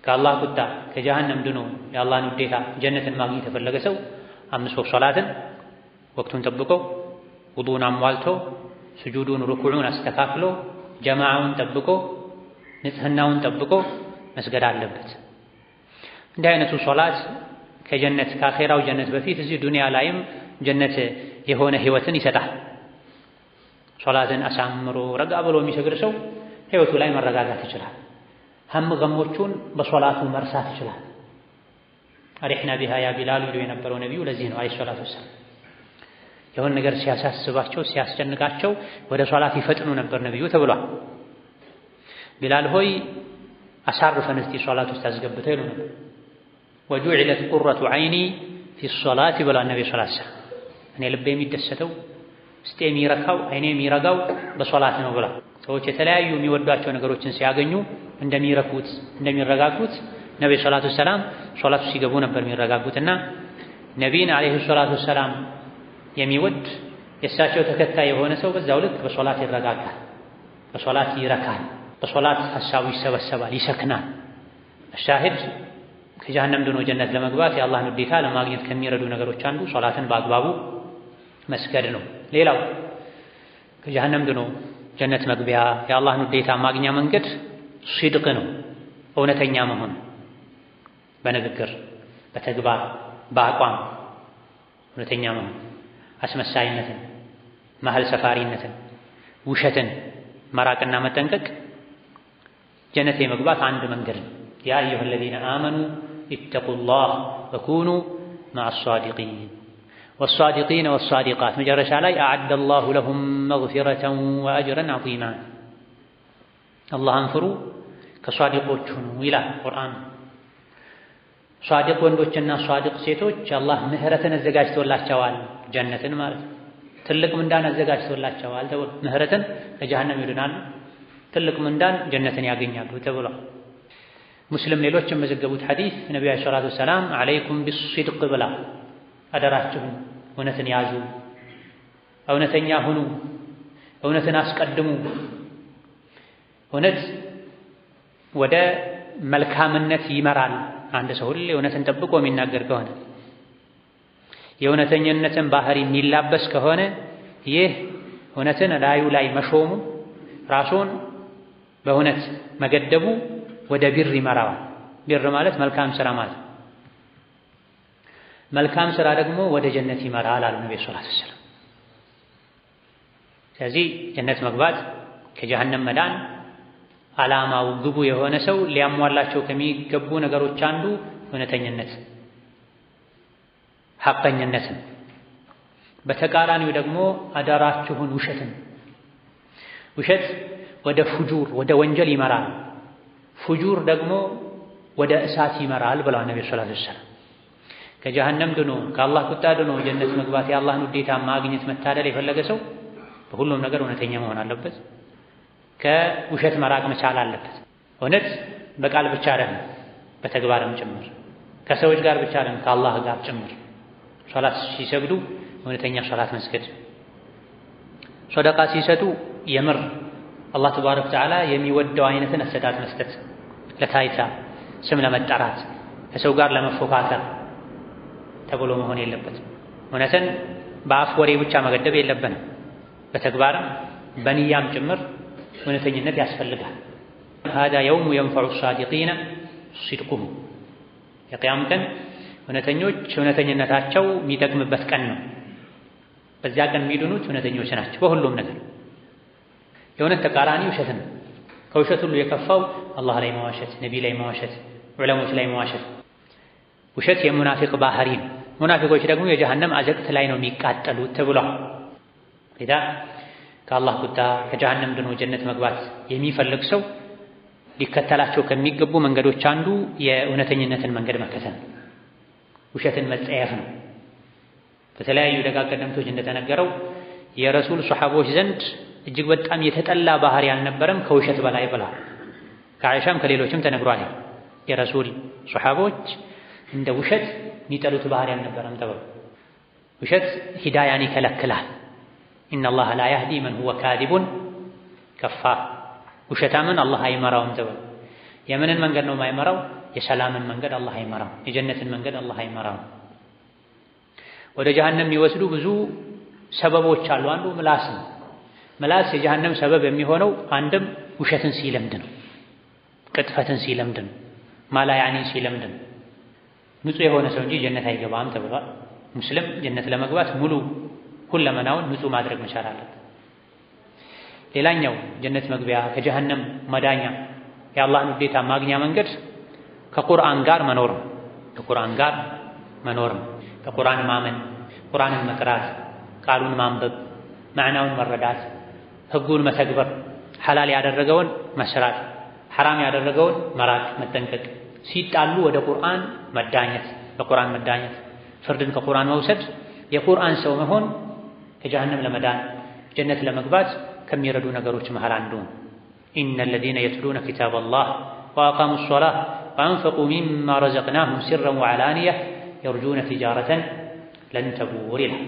A: ከአላህ ቁጣ ከጀሃነም ድኖ የአላህን ውዴታ ጀነትን ማግኘት የፈለገ ሰው 5 ወቅት ሶላትን ወቅቱን ጠብቆ ውዱእን አሟልቶ ስጁዱን ሩኩዑን አስተካክሎ ጀማዓውን ጠብቆ ንጽህናውን ጠብቆ መስገድ አለበት። እንዲህ አይነቱ ሶላት ከጀነት ከአኼራው ጀነት በፊት እዚህ ዱንያ ላይም ጀነት የሆነ ህይወትን ይሰጣል። ሶላትን አሳምሮ ረጋ ብሎ የሚሰግድ ሰው ህይወቱ ላይ መረጋጋት ይችላል። ሀም ገሞቹን በሶላቱ መርሳት ይችላል። አሪሕና ቢሃ ያ ቢላል ይሉ የነበረው ነቢዩ ለዚህ ነው አለይሂ ሰላቱ ወሰላም። የሆነ ነገር ሲያሳስባቸው ሲያስጨንቃቸው ወደ ሶላት ይፈጥኑ ነበር ነቢዩ ተብሏል። ቢላል ሆይ አሳርፈን እስቲ ሶላት ውስጥ አስገብተው ይሉ ነበር። ወጁዒለት ቁረቱ ዐይኒ ፊ ሶላት ብሏል ነቢ ሰለላሁ ዐለይሂ ወሰለም። እኔ ልቤ የሚደሰተው ውስጤ የሚረካው አይኔ የሚረጋው በሶላት ነው ብሏል። ሰዎች የተለያዩ የሚወዷቸው ነገሮችን ሲያገኙ እንደሚረኩት እንደሚረጋጉት ነቢ ሰለላሁ ዐለይሂ ወሰለም ሶላት ውስጥ ሲገቡ ነበር የሚረጋጉትና ነቢይን ዐለይሂ ሰላቱ ወሰላም የሚወድ የእሳቸው ተከታይ የሆነ ሰው በዛው ልክ በሶላት ይረጋጋል፣ በሶላት ይረካል፣ በሶላት ሐሳቡ ይሰበሰባል፣ ይሰክናል። ሻሂድ ከጀሃነም ድኖ ጀነት ለመግባት የአላህን ውዴታ ለማግኘት ከሚረዱ ነገሮች አንዱ ሶላትን በአግባቡ መስገድ ነው። ሌላው ከጀሃነም ድኖ ጀነት መግቢያ የአላህን ውዴታ ማግኛ መንገድ ሲድቅ ነው፣ እውነተኛ መሆን በንግግር በተግባር በአቋም እውነተኛ መሆን፣ አስመሳይነትን፣ መሀል ሰፋሪነትን፣ ውሸትን መራቅና መጠንቀቅ ጀነት የመግባት አንድ መንገድ ነው። ያ አዩሀ ለዚነ አመኑ ኢተቁላህ ወኩኑ መዐ ወሳዲቂን ወሳዲቃት መጨረሻ ላይ አዐደላሁ ለሁም መግፊረተን ወአጅረን ዐዚማ አላህን ፍሩ ከሷዲቆች ሁኑ ይላል ቁርአን። ሷዲቅ ወንዶችና ሷዲቅ ሴቶች አላህ ምህረትን አዘጋጅቶላቸዋል፣ ጀነትን ማለት ነው። ትልቅ ምንዳን አዘጋጅቶላቸዋል ተብሎ ምህረትን ከጀሃነም ይድናሉ፣ ትልቅ ምንዳን ጀነትን ያገኛሉ ተብሏል። ሙስሊም ሌሎች የመዘገቡት ሐዲስ ነቢዩ ዓለይሂ ሰላቱ ወሰላም ዐለይኩም ቢስሲድቅ ብላ አደራችሁን እውነትን ያዙ፣ እውነተኛ ሁኑ፣ እውነትን አስቀድሙ። እውነት ወደ መልካምነት ይመራል። አንድ ሰው ሁሌ እውነትን ጠብቆ የሚናገር ከሆነ የእውነተኝነትን ባህሪ የሚላበስ ከሆነ ይህ እውነትን ላዩ ላይ መሾሙ ራሱን በእውነት መገደቡ ወደ ቢር ይመራዋል። ቢር ማለት መልካም ሥራ ማለት፣ መልካም ሥራ ደግሞ ወደ ጀነት ይመራል አሉ ነብዩ ሰለላሁ ዐለይሂ ወሰለም። ስለዚህ ጀነት መግባት ከጀሃነም መዳን ዓላማው ግቡ የሆነ ሰው ሊያሟላቸው ከሚገቡ ነገሮች አንዱ እውነተኝነት፣ ሐቀኝነትን። በተቃራኒው ደግሞ አደራችሁን ውሸትን። ውሸት ወደ ፉጁር ወደ ወንጀል ይመራል፣ ፉጁር ደግሞ ወደ እሳት ይመራል ብለዋል ነብዩ ሰለላሁ ዐለይሂ ወሰለም። ከጀሃነም ድኖ ከአላህ ቁጣ ድኖ ጀነት መግባት የአላህን ውዴታ ማግኘት መታደል የፈለገ ሰው በሁሉም ነገር እውነተኛ መሆን አለበት። ከውሸት መራቅ መቻል አለበት። እውነት በቃል ብቻ አይደለም፣ በተግባርም ጭምር። ከሰዎች ጋር ብቻ አይደለም፣ ከአላህ ጋር ጭምር። ሶላት ሲሰግዱ እውነተኛ ሶላት መስገድ፣ ሶደቃ ሲሰጡ የምር አላህ ተባረከ ወተዓላ የሚወደው አይነትን አሰጣጥ መስጠት፣ ለታይታ ስም ለመጠራት ከሰው ጋር ለመፎካከር ተብሎ መሆን የለበትም። እውነትን በአፍ ወሬ ብቻ መገደብ የለብንም፣ በተግባርም በንያም ጭምር እውነተኝነት ያስፈልጋል። ሃዛ የውሙ የንፈዑ ሳዲቂነ ሲድቁሁም፣ የቅያም ቀን እውነተኞች እውነተኝነታቸው የሚጠቅምበት ቀን ነው። በዚያ ቀን የሚድኑት እውነተኞች ናቸው በሁሉም ነገር። የእውነት ተቃራኒ ውሸት ነው። ከውሸት ሁሉ የከፋው አላህ ላይ መዋሸት፣ ነቢይ ላይ መዋሸት፣ ዑለሞች ላይ መዋሸት። ውሸት የሙናፊቅ ባህሪ ነው። ሙናፊቆች ደግሞ የጀሃነም አዘቅት ላይ ነው የሚቃጠሉት ተብሏል። ሌላ ከአላህ ቁጣ ከጀሃነም ድኖ ጀነት መግባት የሚፈልግ ሰው ሊከተላቸው ከሚገቡ መንገዶች አንዱ የእውነተኝነትን መንገድ መከተል፣ ውሸትን መጸየፍ ነው። በተለያዩ ደጋግ ቀደምቶች እንደተነገረው የረሱል ሶሐቦች ዘንድ እጅግ በጣም የተጠላ ባህሪ አልነበረም ከውሸት በላይ ብለዋል። ከዓኢሻም ከሌሎችም ተነግሯል። የረሱል ሶሐቦች እንደ ውሸት የሚጠሉት ባህሪ አልነበረም ተብሎ። ውሸት ሂዳያን ይከለክላል። ኢነላህ ላ ያህዲ መን ሁወ ካዚቡን ከፋር፣ ውሸታምን አላህ አይመራውም ተብሎ። የምንን መንገድ ነው የማይመራው? የሰላምን መንገድ አላህ አይመራው፣ የጀነትን መንገድ አላህ አይመራው። ወደ ጀሃነም የሚወስዱ ብዙ ሰበቦች አሉ። አንዱ ምላስ ነው። ምላስ የጀሃነም ሰበብ የሚሆነው አንድም ውሸትን ሲለምድ ነው፣ ቅጥፈትን ሲለምድ ነው፣ ማላያኒ ሲለምድ ነው። ንጹህ የሆነ ሰው እንጂ ጀነት አይገባም ተብሏል። ሙስሊም ጀነት ለመግባት ሙሉ ሁለመናውን ንጹህ ማድረግ መቻል አለበት። ሌላኛው ጀነት መግቢያ ከጀሃነም መዳኛ የአላህን ውዴታ ማግኛ መንገድ ከቁርአን ጋር መኖር ነው። ከቁርአን ጋር መኖር ነው። ከቁርአን ማመን፣ ቁርአንን መቅራት፣ ቃሉን ማንበብ፣ ማዕናውን መረዳት፣ ህጉን መተግበር፣ ሐላል ያደረገውን መስራት፣ ሐራም ያደረገውን መራቅ፣ መጠንቀቅ፣ ሲጣሉ ወደ ቁርአን መዳኘት፣ በቁርአን መዳኘት፣ ፍርድን ከቁርአን መውሰድ፣ የቁርአን ሰው መሆን ከጀሃነም ለመዳን ጀነት ለመግባት ከሚረዱ ነገሮች መሃል አንዱ ነው። ኢነ ለዚነ የትሉነ ኪታበላህ ወአቃሙ ሶላህ ወአንፈቁ ሚማ ረዘቅናሁም ሲረን ወዐላንያ የርጁነ ቲጃረተን ለን ተቡር ይላል።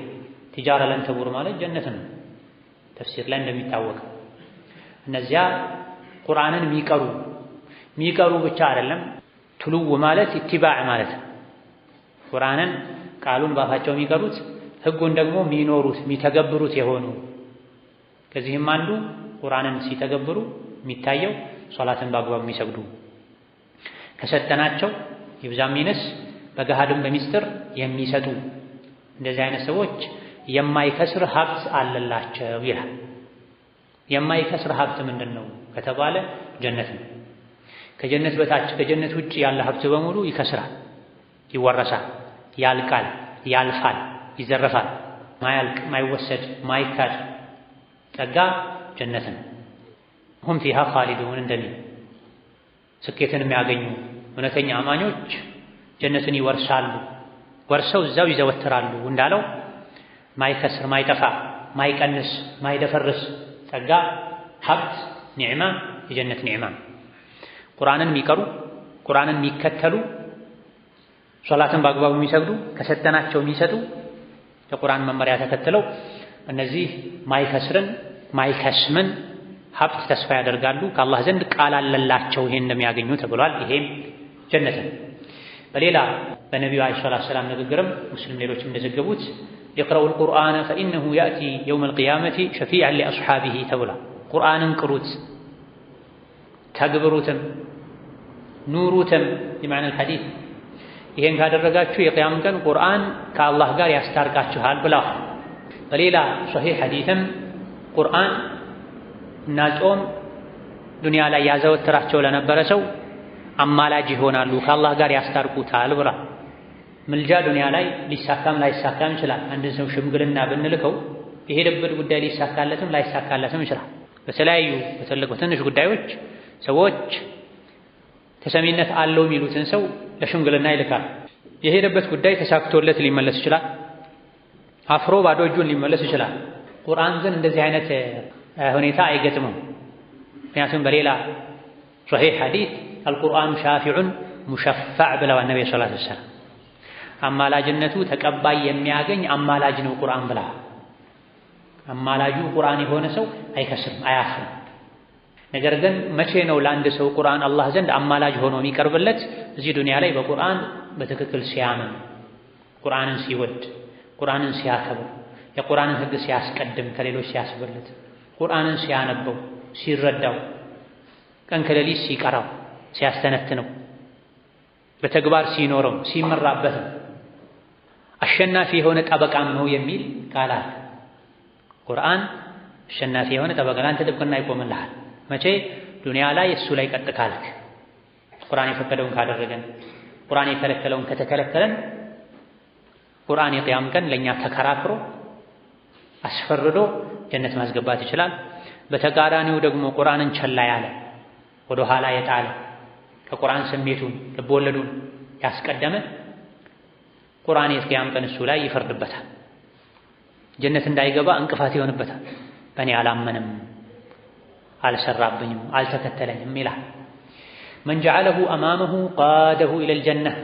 A: ቲጃራ ለን ተቡር ማለት ጀነት ነው። ተፍሲር ላይ እንደሚታወቀው እነዚያ ቁርአንን የሚቀሩ ብቻ አይደለም። ትሉው ማለት ኢትባዕ ማለት ነው። ቁርአንን ቃሉን ባፋቸው የሚቀሩት ህጉን ደግሞ የሚኖሩት የሚተገብሩት የሆኑ ከዚህም አንዱ ቁርአንን ሲተገብሩ የሚታየው ሶላትን በአግባቡ የሚሰግዱ ከሰጠናቸው ይብዛም ይነስ በገሃድም በሚስጥር የሚሰጡ እንደዚህ አይነት ሰዎች የማይከስር ሀብት አለላቸው ይላል። የማይከስር ሀብት ምንድን ነው ከተባለ ጀነት ነው። ከጀነት በታች ከጀነት ውጭ ያለ ሀብት በሙሉ ይከስራል። ይወረሳል፣ ያልቃል፣ ያልፋል፣ ይዘረፋል። ማያልቅ ማይወሰድ ማይካድ ጸጋ ጀነትን ሁም ፊሃ ኻሊዱን እንደሚል ስኬትን የሚያገኙ እውነተኛ አማኞች ጀነትን ይወርሳሉ፣ ወርሰው እዛው ይዘወትራሉ እንዳለው ማይከስር፣ ማይጠፋ፣ ማይቀንስ፣ ማይደፈርስ ጸጋ፣ ሀብት፣ ኒዕማ የጀነት ኒዕማ። ቁርአንን የሚቀሩ ቁርአንን የሚከተሉ ሶላትን በአግባቡ የሚሰግዱ ከሰጠናቸው የሚሰጡ የቁርአን መመሪያ ተከትለው እነዚህ ማይከስርን ማይከስምን ሀብት ተስፋ ያደርጋሉ። ከአላህ ዘንድ ቃል አለላቸው ይሄን እንደሚያገኙ ተብሏል። ይሄም ጀነትን። በሌላ በነቢዩ ዓለይሂ ሰላቱ ወሰላም ንግግርም ሙስሊም ሌሎችም እንደዘገቡት ይቅረኡል ቁርአነ ፈኢነሁ ያእቲ የውመል ቂያመቲ ሸፊዐን ሊአስሓቢሂ ተብሏል። ቁርአንን ቅሩት፣ ተግብሩትም፣ ኑሩትም ቢመዕነል ሐዲስ። ይሄን ካደረጋችሁ የቅያም ቀን ቁርአን ከአላህ ጋር ያስታርቃችኋል ብለዋል። በሌላ ሶሒሕ ሐዲስም ቁርአን እና ጾም ዱንያ ላይ ያዘወትራቸው ለነበረ ሰው አማላጅ ይሆናሉ፣ ከአላህ ጋር ያስታርቁታል ብሏል። ምልጃ ዱንያ ላይ ሊሳካም ላይሳካም ይችላል። አንድን ሰው ሽምግልና ብንልከው የሄደበት ጉዳይ ሊሳካለትም ላይሳካለትም ይችላል። በተለያዩ በትልቅ በትንሽ ጉዳዮች ሰዎች ተሰሚነት አለው የሚሉትን ሰው ለሽምግልና ይልካል። የሄደበት ጉዳይ ተሳክቶለት ሊመለስ ይችላል። አፍሮ ባዶ እጁን ሊመለስ ይችላል። ቁርአን ግን እንደዚህ አይነት ሁኔታ አይገጥምም። ምክንያቱም በሌላ ሶሒሕ ሐዲስ አልቁርአኑ ሻፊዑን ሙሸፋዕ ብለዋል ነብዩ ሰለላሁ ዐለይሂ ወሰለም። አማላጅነቱ ተቀባይ የሚያገኝ አማላጅ ነው ቁርአን ብላ። አማላጁ ቁርአን የሆነ ሰው አይከስርም፣ አያፍርም። ነገር ግን መቼ ነው ለአንድ ሰው ቁርአን አላህ ዘንድ አማላጅ ሆኖ የሚቀርብለት? እዚህ ዱንያ ላይ በቁርአን በትክክል ሲያምን፣ ቁርአንን ሲወድ፣ ቁርአንን ሲያከብር፣ የቁርአንን ሕግ ሲያስቀድም፣ ከሌሎች ሲያስበልጥ፣ ቁርአንን ሲያነበው፣ ሲረዳው፣ ቀን ከሌሊት ሲቀራው፣ ሲያስተነትነው፣ በተግባር ሲኖረው፣ ሲመራበትም አሸናፊ የሆነ ጠበቃም ነው የሚል ቃል አለ። ቁርአን አሸናፊ የሆነ ጠበቃ ለአንተ ጥብቅና ይቆምልሃል። መቼ? ዱንያ ላይ እሱ ላይ ቀጥ ካልክ፣ ቁርአን የፈቀደውን ካደረገን፣ ቁርአን የከለከለውን ከተከለከለን፣ ቁርአን የቅያም ቀን ለእኛ ተከራክሮ አስፈርዶ ጀነት ማስገባት ይችላል። በተቃራኒው ደግሞ ቁርአንን ቸላ ያለ ወደ ኋላ የጣለ ከቁርአን ስሜቱን ልቦወለዱን ያስቀደመ ቁርአን የቅያም ቀን እሱ ላይ ይፈርድበታል። ጀነት እንዳይገባ እንቅፋት ይሆንበታል። በእኔ አላመንም፣ አልሰራብኝም፣ አልተከተለኝም ይላል። መን ጀዐለሁ አማመሁ ቃደሁ ኢለል ጀነህ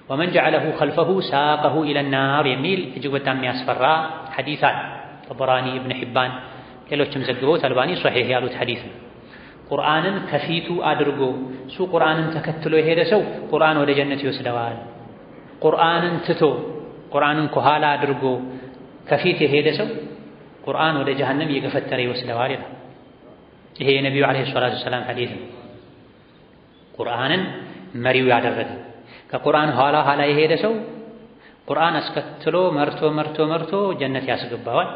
A: ወመን ጀዐለሁ ኸልፈሁ ሳቀሁ ኢለን ናር የሚል እጅግ በጣም የሚያስፈራ ሐዲስ አለ። ጠበራኒ፣ ኢብን ሒባን ሌሎችም ዘግበውት አልባኒ ሶሒሕ ያሉት ሐዲስ ነው። ቁርአንን ከፊቱ አድርጎ እሱ ቁርአንን ተከትሎ የሄደ ሰው ቁርአን ወደ ጀነት ይወስደዋል። ቁርአንን ትቶ ቁርአንን ከኋላ አድርጎ ከፊት የሄደ ሰው ቁርአን ወደ ጀሀነም እየገፈተረ ይወስደዋል ይላል። ይሄ የነቢዩ ዓለይሂ ሰላቱ ወሰላም ሐዲስ ነው። ቁርአንን መሪው ያደረገ ከቁርአን ኋላ ኋላ የሄደ ሰው ቁርአን አስከትሎ መርቶ ጀነት ያስገባዋል።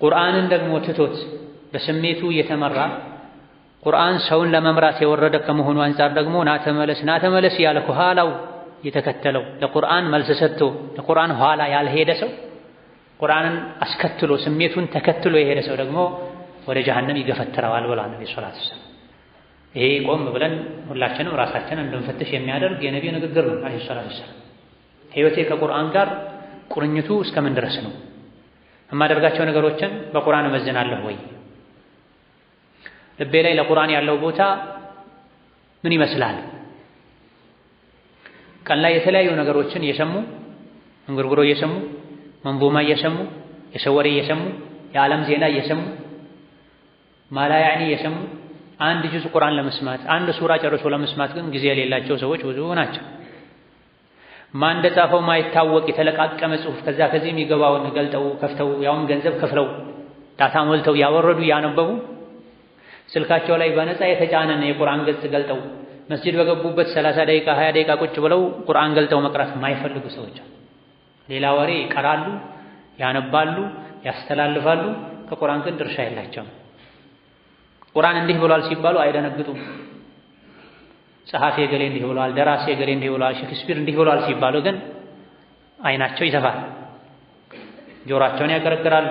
A: ቁርአንን ደግሞ ትቶት በስሜቱ እየተመራ ቁርአን ሰውን ለመምራት የወረደ ከመሆኑ አንፃር ደግሞ ናተመለስ ያለ ከኋላው የተከተለው ለቁርአን መልስ ሰጥቶ ለቁርአን ኋላ ያልሄደ ሰው ቁርአንን አስከትሎ ስሜቱን ተከትሎ የሄደ ሰው ደግሞ ወደ ጀሀነም ይገፈትረዋል ብለዋል ነብዩ ሰለላሁ ዐለይሂ ወሰለም። ይሄ ቆም ብለን ሁላችንም ራሳችንን እንድንፈትሽ የሚያደርግ የነቢዩ ንግግር ነው ዐለይሂ ሰላቱ ወሰላም። ሕይወቴ ከቁርአን ጋር ቁርኝቱ እስከምን ድረስ ነው? የማደርጋቸው ነገሮችን በቁርአን እመዝናለሁ ወይ? ልቤ ላይ ለቁርአን ያለው ቦታ ምን ይመስላል? ቀን ላይ የተለያዩ ነገሮችን እየሰሙ እንጉርጉሮ እየሰሙ መንዙማ እየሰሙ የሰው ወሬ እየሰሙ የዓለም ዜና እየሰሙ ማላ ያዕኒ እየሰሙ አንድ ጁዝ ቁርአን ለመስማት አንድ ሱራ ጨርሶ ለመስማት ግን ጊዜ የሌላቸው ሰዎች ብዙ ናቸው። ማን እንደጻፈው ማይታወቅ የተለቃቀመ ጽሑፍ ከዛ ከዚህ የሚገባውን ገልጠው ከፍተው ያውም ገንዘብ ከፍለው ዳታ ሞልተው ያወረዱ ያነበቡ ስልካቸው ላይ በነፃ የተጫነን የቁርአን ገጽ ገልጠው መስጂድ በገቡበት 30 ደቂቃ 20 ደቂቃ ቁጭ ብለው ቁርአን ገልጠው መቅራት የማይፈልጉ ሰዎች ሌላ ወሬ ይቀራሉ፣ ያነባሉ፣ ያስተላልፋሉ። ከቁርአን ግን ድርሻ የላቸውም። ቁርአን እንዲህ ብሏል ሲባሉ አይደነግጡም። ጸሐፊ ገሌ እንዲህ ብሏል፣ ደራሲ ገሌ እንዲህ ብሏል፣ ሼክስፒር እንዲህ ብሏል ሲባሉ ግን አይናቸው ይሰፋል፣ ጆሮአቸውን ያቀረቅራሉ።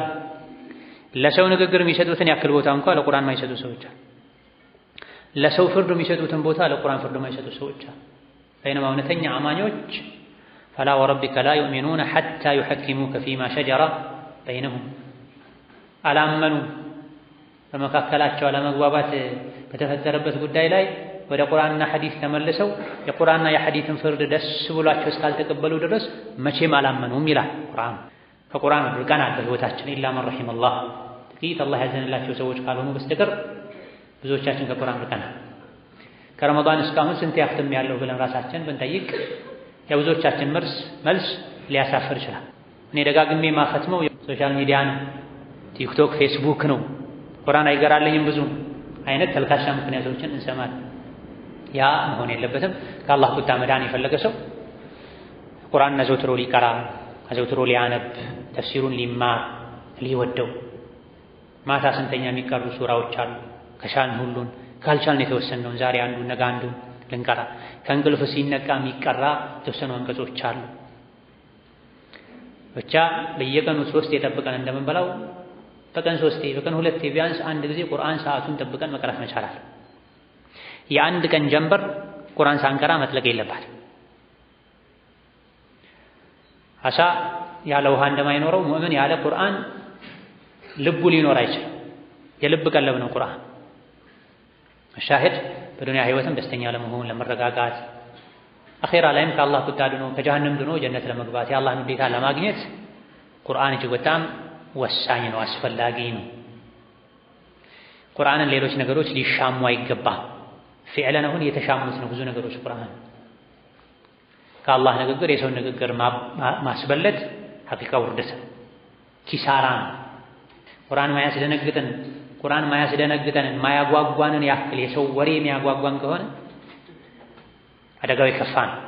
A: ለሰው ንግግር የሚሰጡትን ያክል ቦታ እንኳን ለቁርአን ማይሰጡ ሰዎች አሉ። ለሰው ፍርድ የሚሰጡትን ቦታ ለቁርአን ፍርድ ማይሰጡ ሰዎች አሉ። በይነማ እውነተኛ አማኞች ፈላ ወረቢከ ላ ዩእሚኑነ ሐታ ዩሐኪሙከ ፊማ ሸጀረ በይነሁም አላመኑ በመካከላቸው አለመግባባት በተፈጠረበት ጉዳይ ላይ ወደ ቁርአንና ሐዲስ ተመልሰው የቁርአንና የሐዲስን ፍርድ ደስ ብሏቸው እስካልተቀበሉ ድረስ መቼም አላመኑም ይላል ቁርአን። ከቁርአን ርቀናል በሕይወታችን ኢላ መን ረሒመላህ። ጥቂት አላህ ያዘንላቸው ሰዎች ካልሆኑ በስተቀር ብዙዎቻችን ከቁርአን ርቀናል። ከረመዳን እስካሁን ስንት ያክትም ያለው ብለን ራሳችን ብንጠይቅ የብዙዎቻችን መልስ ሊያሳፍር ይችላል። እኔ ደጋግሜ ማኸትመው ሶሻል ሚዲያ ነው፣ ቲክቶክ፣ ፌስቡክ ነው፣ ቁርአን አይገራልኝም ብዙ አይነት ተልካሻ ምክንያቶችን እንሰማለን። ያ መሆን የለበትም። ከአላህ ቁጣ መዳን የፈለገ ሰው ቁርአን አዘውትሮ ሊቀራ፣ አዘውትሮ ሊያነብ፣ ተፍሲሩን ሊማር፣ ሊወደው። ማታ ስንተኛ የሚቀሩ ሱራዎች አሉ። ከቻልን ሁሉን ካልቻልን የተወሰነውን ዛሬ አንዱን ነገ አንዱን ልንቀራ። ከእንቅልፍ ሲነቃ የሚቀራ የተወሰኑ አንቀጾች አሉ። ብቻ በየቀኑ 3 የጠብቀን እንደምንበላው በቀን 3 በቀን 2 ቢያንስ አንድ ጊዜ ቁርአን ሰዓቱን ጠብቀን መቅራት መቻል አለ። የአንድ ቀን ጀንበር ቁርአን ሳንቀራ መጥለቅ የለባትም። አሳ ያለ ውሃ እንደማይኖረው ሙእምን ያለ ቁርአን ልቡ ሊኖር አይችልም። የልብ ቀለብ ነው ቁርአን። ሻሂድ በዱንያ ህይወትም ደስተኛ ለመሆን ለመረጋጋት፣ አኺራ ላይም ከአላህ ቁጣ ድኖ ከጀሃነም ድኖ ጀነት ለመግባት የአላህን ውዴታ ለማግኘት ቁርአን እጅግ በጣም ወሳኝ ነው፣ አስፈላጊ ነው። ቁርአንን ሌሎች ነገሮች ሊሻሙ አይገባም። ፊዕለን አሁን የተሻሙት ነው ብዙ ነገሮች ቁርአን። ከአላህ ንግግር የሰው ንግግር ማስበለጥ ሐቂቃ ውርደት ኪሳራ ነው። ቁርአን ማያስደነግጠንን ማያጓጓንን ያክል የሰው ወሬ የሚያጓጓን ከሆነ አደጋው የከፋ ነው፣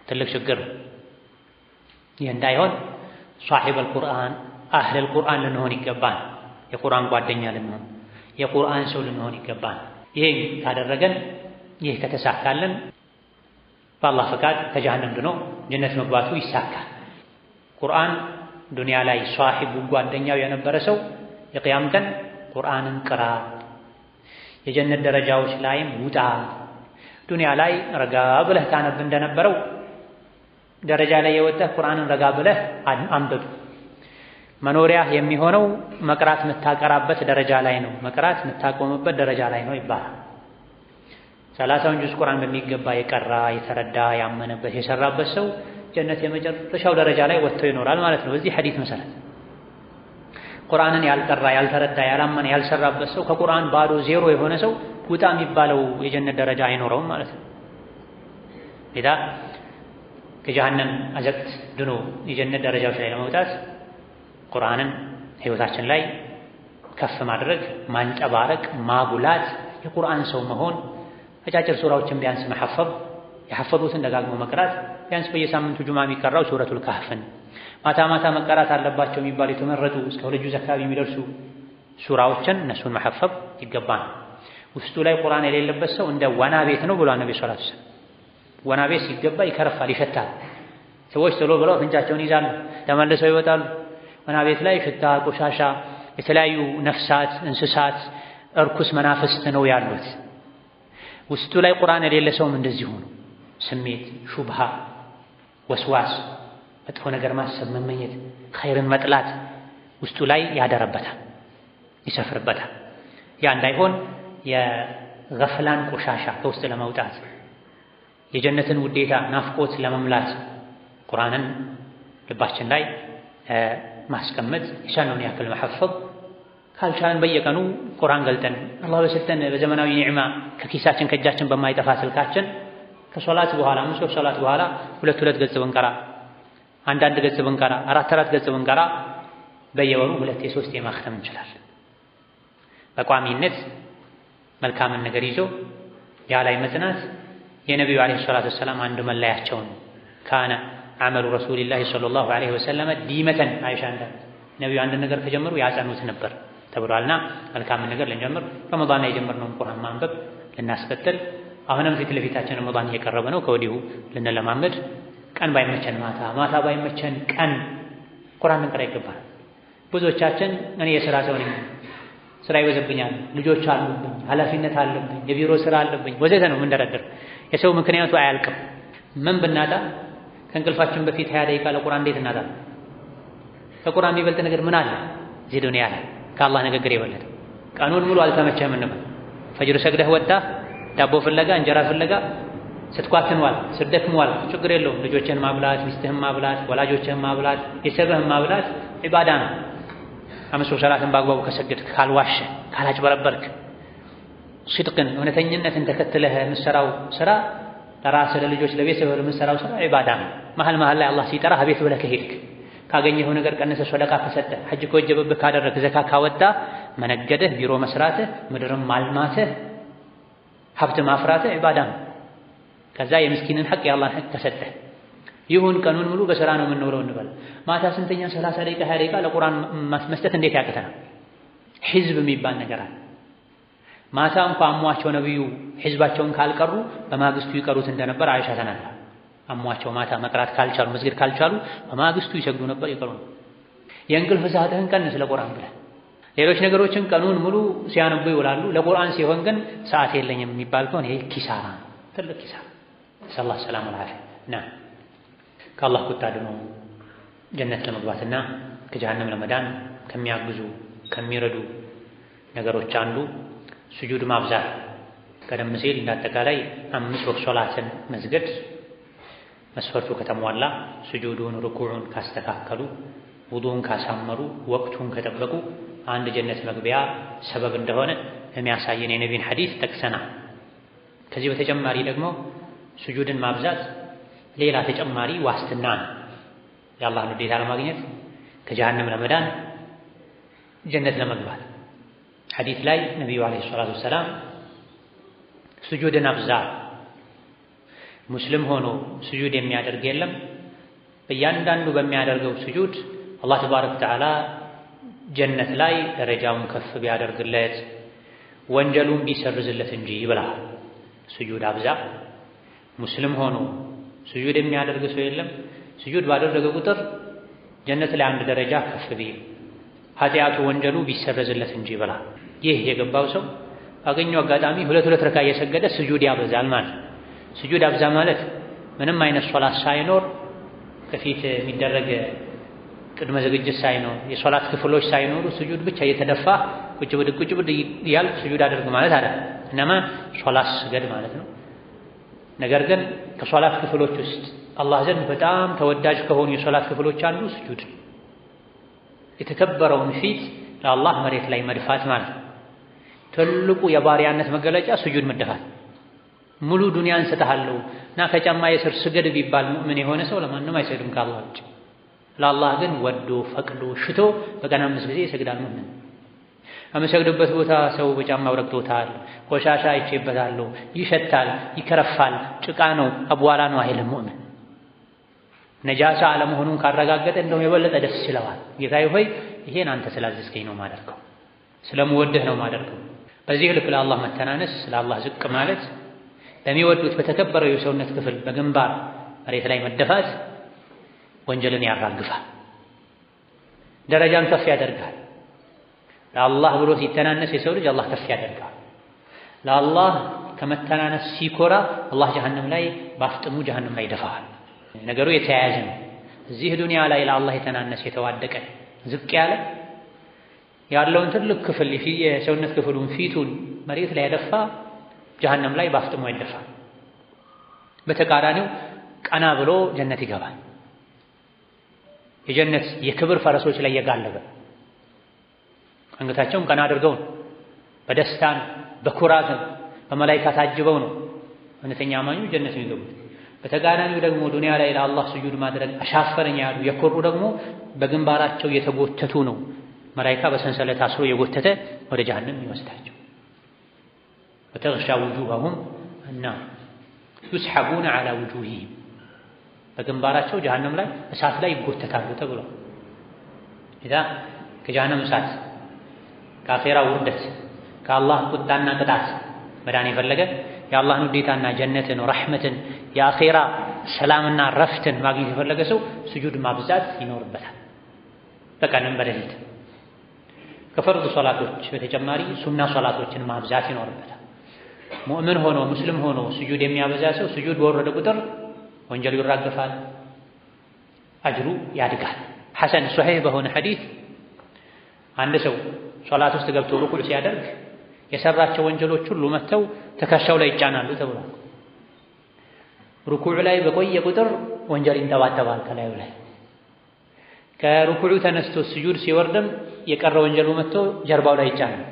A: ትልቅ ችግር ነው። ይህ እንዳይሆን ሷሒበል ቁርአን አህለል ቁርአን ልንሆን ይገባል። የቁርአን ጓደኛ ልንሆን፣ የቁርአን ሰው ልንሆን ይገባል። ይሄን ካደረገን፣ ይህ ከተሳካልን በአላህ ፈቃድ ከጀሃነም ድኖ ጀነት መግባቱ ይሳካል። ቁርአን ዱንያ ላይ ሷሒቡ ጓደኛው የነበረ ሰው የቅያም ቀን ቁርአንን ቅራ፣ የጀነት ደረጃዎች ላይም ውጣ። ዱንያ ላይ ረጋ ብለህ ታነብ እንደነበረው ደረጃ ላይ የወጣህ ቁርአንን ረጋ ብለህ አንብብ። መኖሪያ የሚሆነው መቅራት የምታቀራበት ደረጃ ላይ ነው፣ መቅራት የምታቆምበት ደረጃ ላይ ነው ይባላል። 30ውን ጁዝ ቁርአን በሚገባ የቀራ የተረዳ ያመነበት የሰራበት ሰው ጀነት የመጨረሻው ደረጃ ላይ ወጥቶ ይኖራል ማለት ነው። በዚህ ሐዲስ መሰረት ቁርአንን ያልቀራ ያልተረዳ ያላመነ ያልሰራበት ሰው ከቁርአን ባዶ ዜሮ የሆነ ሰው ውጣ የሚባለው የጀነት ደረጃ አይኖረውም ማለት ነው። ሌላ ከጀሃነም አዘቅት ድኖ የጀነት ደረጃዎች ላይ ለመውጣት ቁርአንን ህይወታችን ላይ ከፍ ማድረግ፣ ማንጨባረቅ፣ ማጉላት፣ የቁርአን ሰው መሆን፣ አጫጭር ሱራዎችን ቢያንስ መሐፈብ፣ የሐፈዙትን ደጋግሞ መቅራት። ቢያንስ በየሳምንቱ ጁማ የሚቀራው ሱረቱል ካህፍን ማታ ማታ መቀራት አለባቸው የሚባሉ የተመረጡ እስከ 2 ጁዝ አካባቢ የሚደርሱ ሱራዎችን እነሱን መሐፈብ ይገባል። ውስጡ ላይ ቁርአን የሌለበት ሰው እንደ ወና ቤት ነው ብሏል ነብዩ ሰለላሁ ዐለይሂ ወሰለም። ወና ቤት ሲገባ ይከረፋል፣ ይሸታል። ሰዎች ቶሎ ብለው አፍንጫቸውን ይዛሉ፣ ተመልሰው ይወጣሉ። ወና ቤት ላይ ሽታ፣ ቆሻሻ፣ የተለያዩ ነፍሳት፣ እንስሳት፣ እርኩስ መናፍስት ነው ያሉት። ውስጡ ላይ ቁርአን የሌለ ሰውም እንደዚሁ ነው። ስሜት፣ ሹብሃ፣ ወስዋስ፣ መጥፎ ነገር ማሰብ፣ መመኘት፣ ኸይርን መጥላት ውስጡ ላይ ያደረበታል፣ ይሰፍርበታል። ያ እንዳይሆን የገፍላን ቆሻሻ ከውስጥ ለመውጣት የጀነትን ውዴታ ናፍቆት ለመምላት ቁርአንን ልባችን ላይ ማስቀመጥ፣ የቻልነውን ያክል መሐፈዝ፣ ካልቻልን በየቀኑ ቁርአን ገልጠን አላህ በሰጠን በዘመናዊ ኒዕማ ከኪሳችን ከእጃችን በማይጠፋ ስልካችን ከሶላት በኋላ ምስል ሶላት በኋላ 2 ገጽ ብንቀራ፣ 1 ገጽ ብንቀራ፣ 4 ገጽ ብንቀራ በየወሩ 2-3 ማختም እንችላለን። በቋሚነት መልካምን ነገር ይዞ ያ ላይ መጽናት የነቢዩ ዓለይሂ ሰላቱ ወሰላም አንድ መለያቸው ነው። ካነ አመሉ ረሱሊላሂ ሰለላሁ ዐለይሂ ወሰለም ዲመተን አይሻ እንዳሉት ነቢዩ አንድ ነገር ከጀመሩ ያጸኑት ነበር ተብሏልና መልካምን ነገር ልንጀምር ረመዳን ላይ የጀመርነውን ቁርአን ማንበብ ልናስቀጥል አሁንም ፊት ለፊታችን ረመዳን እየቀረበ ነው። ከወዲሁ ልንለማመድ ቀን ባይመቸን ማታ ባይመቸን ቀን ቁርአን እንቀራ ይገባል። ብዙዎቻችን እኔ የሥራ ሰው ነኝ፣ ስራ ይበዛብኛል፣ ልጆች አሉብኝ፣ ኃላፊነት አለብኝ፣ የቢሮ ስራ አለብኝ ወዘተ ነው የምንደረድር። የሰው ምክንያቱ አያልቅም። ምን ብናጣ ከእንቅልፋችን በፊት 20 ደቂቃ ለቁርአን እንዴት እናጣ? ከቁርአን የሚበልጥ ነገር ምን አለ እዚህ ዱንያ ላይ? ከአላህ ንግግር የበለጠ ቀኑን ሙሉ አልተመቸህም እንበል፣ ፈጅር ሰግደህ ወጣህ ዳቦ ፍለጋ እንጀራ ፍለጋ ስትኳትን ዋል ስትደክም ዋል፣ ችግር የለውም። ልጆችህን ማብላት፣ ሚስትህን ማብላት፣ ወላጆችህን ማብላት፣ ቤተሰብህን ማብላት ዒባዳ ነው። አምስት ሰላትን በአግባቡ ከሰገድክ፣ ካልዋሸ፣ ካላጭበረበርክ፣ ሲድቅን እውነተኝነትን ተከትለህ የምትሰራው ስራ ለራስህ ለልጆች ለቤተሰብህ የምትሰራው ስራ ዒባዳ ነው። መሀል ላይ አላህ ሲጠራህ አቤት ብለህ ከሄድክ፣ ካገኘኸው ነገር ቀንሰህ ሰደቃ ከሰጠህ፣ ሐጅ ከወጀበብህ ካደረግህ፣ ዘካ ካወጣ፣ መነገድህ፣ ቢሮ መስራትህ፣ ምድርም ማልማትህ፣ ሀብት ማፍራትህ ዒባዳ ነው። ከዛ የምስኪንን ሐቅ የአላህን ሐቅ ከሰጠህ ይሁን ቀኑን ሙሉ በሥራ ነው የምንውለው እንበል። ማታ ስንተኛ 30 ደቂቃ 20 ደቂቃ ለቁርአን መስጠት እንዴት ያቅተናል? ሒዝብ የሚባል ነገር አለ። ማታ እንኳ አሟቸው ነብዩ ሒዝባቸውን ካልቀሩ በማግስቱ ይቀሩት እንደነበር አይሻ ተናግራ፣ አሟቸው ማታ መቅራት ካልቻሉ መስጊድ ካልቻሉ በማግስቱ ይሰግዱ ነበር፣ ይቀሩ ነው። የእንቅልፍ ሰዓትህን ቀንስ ለቁርአን ብለህ። ሌሎች ነገሮችን ቀኑን ሙሉ ሲያነቡ ይውላሉ። ለቁርአን ሲሆን ግን ሰዓት የለኝም የሚባል ከሆነ ይሄ ኪሳራ ነው፣ ትልቅ ኪሳራ። ሰላህ ሰላም አልዓፊያ ና ከአላህ ቁጣ ድኖ ጀነት ለመግባትና ከጀሃነም ለመዳን ከሚያግዙ ከሚረዱ ነገሮች አንዱ ስጁድ ማብዛት። ቀደም ሲል እንዳጠቃላይ 5 ወቅት ሶላትን መስገድ መስፈርቱ ከተሟላ፣ ስጁዱን ርኩዑን ካስተካከሉ፣ ውዱን ካሳመሩ፣ ወቅቱን ከጠበቁ አንድ ጀነት መግቢያ ሰበብ እንደሆነ የሚያሳየን የነቢይን ሐዲስ ጠቅሰናል። ከዚህ በተጨማሪ ደግሞ ስጁድን ማብዛት ሌላ ተጨማሪ ዋስትና ነው። የአላህን ውዴታ ለማግኘት ከጀሃነም ለመዳን ጀነት ለመግባት። ሐዲስ ላይ ነቢዩ ዓለይሂ ሰላቱ ወሰላም ስጁድን አብዛ፣ ሙስሊም ሆኖ ስጁድ የሚያደርግ የለም በእያንዳንዱ በሚያደርገው ስጁድ አላህ ተባረከ ወተዓላ ጀነት ላይ ደረጃውን ከፍ ቢያደርግለት ወንጀሉን ቢሰርዝለት እንጂ ይብላል። ስጁድ አብዛ። ሙስሊም ሆኖ ስጁድ የሚያደርግ ሰው የለም ስጁድ ባደረገ ቁጥር ጀነት ላይ አንድ ደረጃ ከፍ ቢል ኃጢአቱ ወንጀሉ ቢሰረዝለት እንጂ ይብላል። ይህ የገባው ሰው ባገኘው አጋጣሚ 2 ረካ እየሰገደ ስጁድ ያበዛል ማለት። ስጁድ አብዛ ማለት ምንም አይነት ሶላት ሳይኖር ከፊት የሚደረግ ቅድመ ዝግጅት ሳይኖር የሶላት ክፍሎች ሳይኖሩ ስጁድ ብቻ እየተደፋ ቁጭ ብድ እያልክ ስጁድ አድርግ ማለት አይደል። እነማ ሶላት ስገድ ማለት ነው። ነገር ግን ከሶላት ክፍሎች ውስጥ አላህ ዘንድ በጣም ተወዳጅ ከሆኑ የሶላት ክፍሎች አንዱ ስጁድ፣ የተከበረውን ፊት ለአላህ መሬት ላይ መድፋት ማለት ነው። ትልቁ የባሪያነት መገለጫ ስጁድ መደፋት። ሙሉ ዱንያን ሰጥሃለሁ እና ከጫማ የስር ስገድ ቢባል ሙእምን የሆነ ሰው ለማንም አይሰግድም ከአላህ ውጭ። ለአላህ ግን ወዶ ፈቅዶ ሽቶ በቀን 5 ጊዜ ይሰግዳል ሙእምን። በምሰግድበት ቦታ ሰው በጫማው ረግጦታል፣ ቆሻሻ አይቼበታለሁ፣ ይሸታል፣ ይከረፋል፣ ጭቃ ነው አቧራ ነው አይልም ሙእምን። ነጃሳ አለመሆኑን ካረጋገጠ እንደውም የበለጠ ደስ ይለዋል። ጌታዬ ሆይ ይሄን አንተ ስላዘዝከኝ ነው ማደርገው፣ ስለምወድህ ነው ማደርገው። በዚህ ልክ ለአላህ መተናነስ፣ ለአላህ ዝቅ ማለት፣ በሚወዱት በተከበረው የሰውነት ክፍል በግንባር መሬት ላይ መደፋት ወንጀልን ያራግፋል፣ ደረጃን ከፍ ያደርጋል። ለአላህ ብሎ ሲተናነስ የሰው ልጅ አላህ ከፍ ያደርጋል። ለአላህ ከመተናነስ ሲኮራ አላህ ጀሀነም ላይ ባፍጥሙ ጀሀነም ላይ ይደፋዋል። ነገሩ የተያያዘ ነው። እዚህ ዱንያ ላይ ለአላህ የተናነስ የተዋደቀ ዝቅ ያለ ያለውን ትልቅ ክፍል የሰውነት ክፍሉን ፊቱን መሬት ላይ ያደፋ ጀሀነም ላይ ባፍጥሙ ይደፋል። በተቃራኒው ቀና ብሎ ጀነት ይገባል። የጀነት የክብር ፈረሶች ላይ የጋለበ አንገታቸውን ቀና አድርገው በደስታ በኩራት በመላእክት ታጅበው ነው እውነተኛ አማኞች ጀነት የሚገቡት። በተቃራኒው ደግሞ ዱንያ ላይ ለአላህ ስጁድ ማድረግ አሻፈረኝ ያሉ የኮሩ ደግሞ በግንባራቸው የተጎተቱ ነው መላእክት በሰንሰለት አስሮ የጎተተ ወደ ጀሀነም ይወስዳቸው። ወተግሻ ውጁሃሁም النار يسحبون على وجوههم በግንባራቸው ጀሀነም ላይ እሳት ላይ ይጎተታሉ ተብሎ ኢዳ ከጀሀነም እሳት ከአኼራ ውርደት ከአላህ ቁጣና ቅጣት መዳን የፈለገ የአላህን ውዴታና ጀነትን ረሕመትን የአኼራ ሰላምና ረፍትን ማግኘት የፈለገ ሰው ስጁድ ማብዛት ይኖርበታል፣ በቀንም በሌሊት። ከፈርድ ሶላቶች በተጨማሪ ሱና ሶላቶችን ማብዛት ይኖርበታል። ሙእምን ሆኖ ሙስሊም ሆኖ ስጁድ የሚያበዛ ሰው ስጁድ በወረደ ቁጥር ወንጀሉ ይራገፋል፣ አጅሩ ያድጋል። ሐሰን ሶሒህ በሆነ ሐዲስ አንድ ሰው ሶላት ውስጥ ገብቶ ሩኩዕ ሲያደርግ የሰራቸው ወንጀሎች ሁሉ መጥተው ትከሻው ላይ ይጫናሉ ተብሏል። ሩኩዕ ላይ በቆየ ቁጥር ወንጀል ይንጠባጠባል ከላዩ ላይ። ከሩኩዑ ተነስቶ ስጁድ ሲወርድም የቀረ ወንጀሉ መጥቶ ጀርባው ላይ ይጫናል።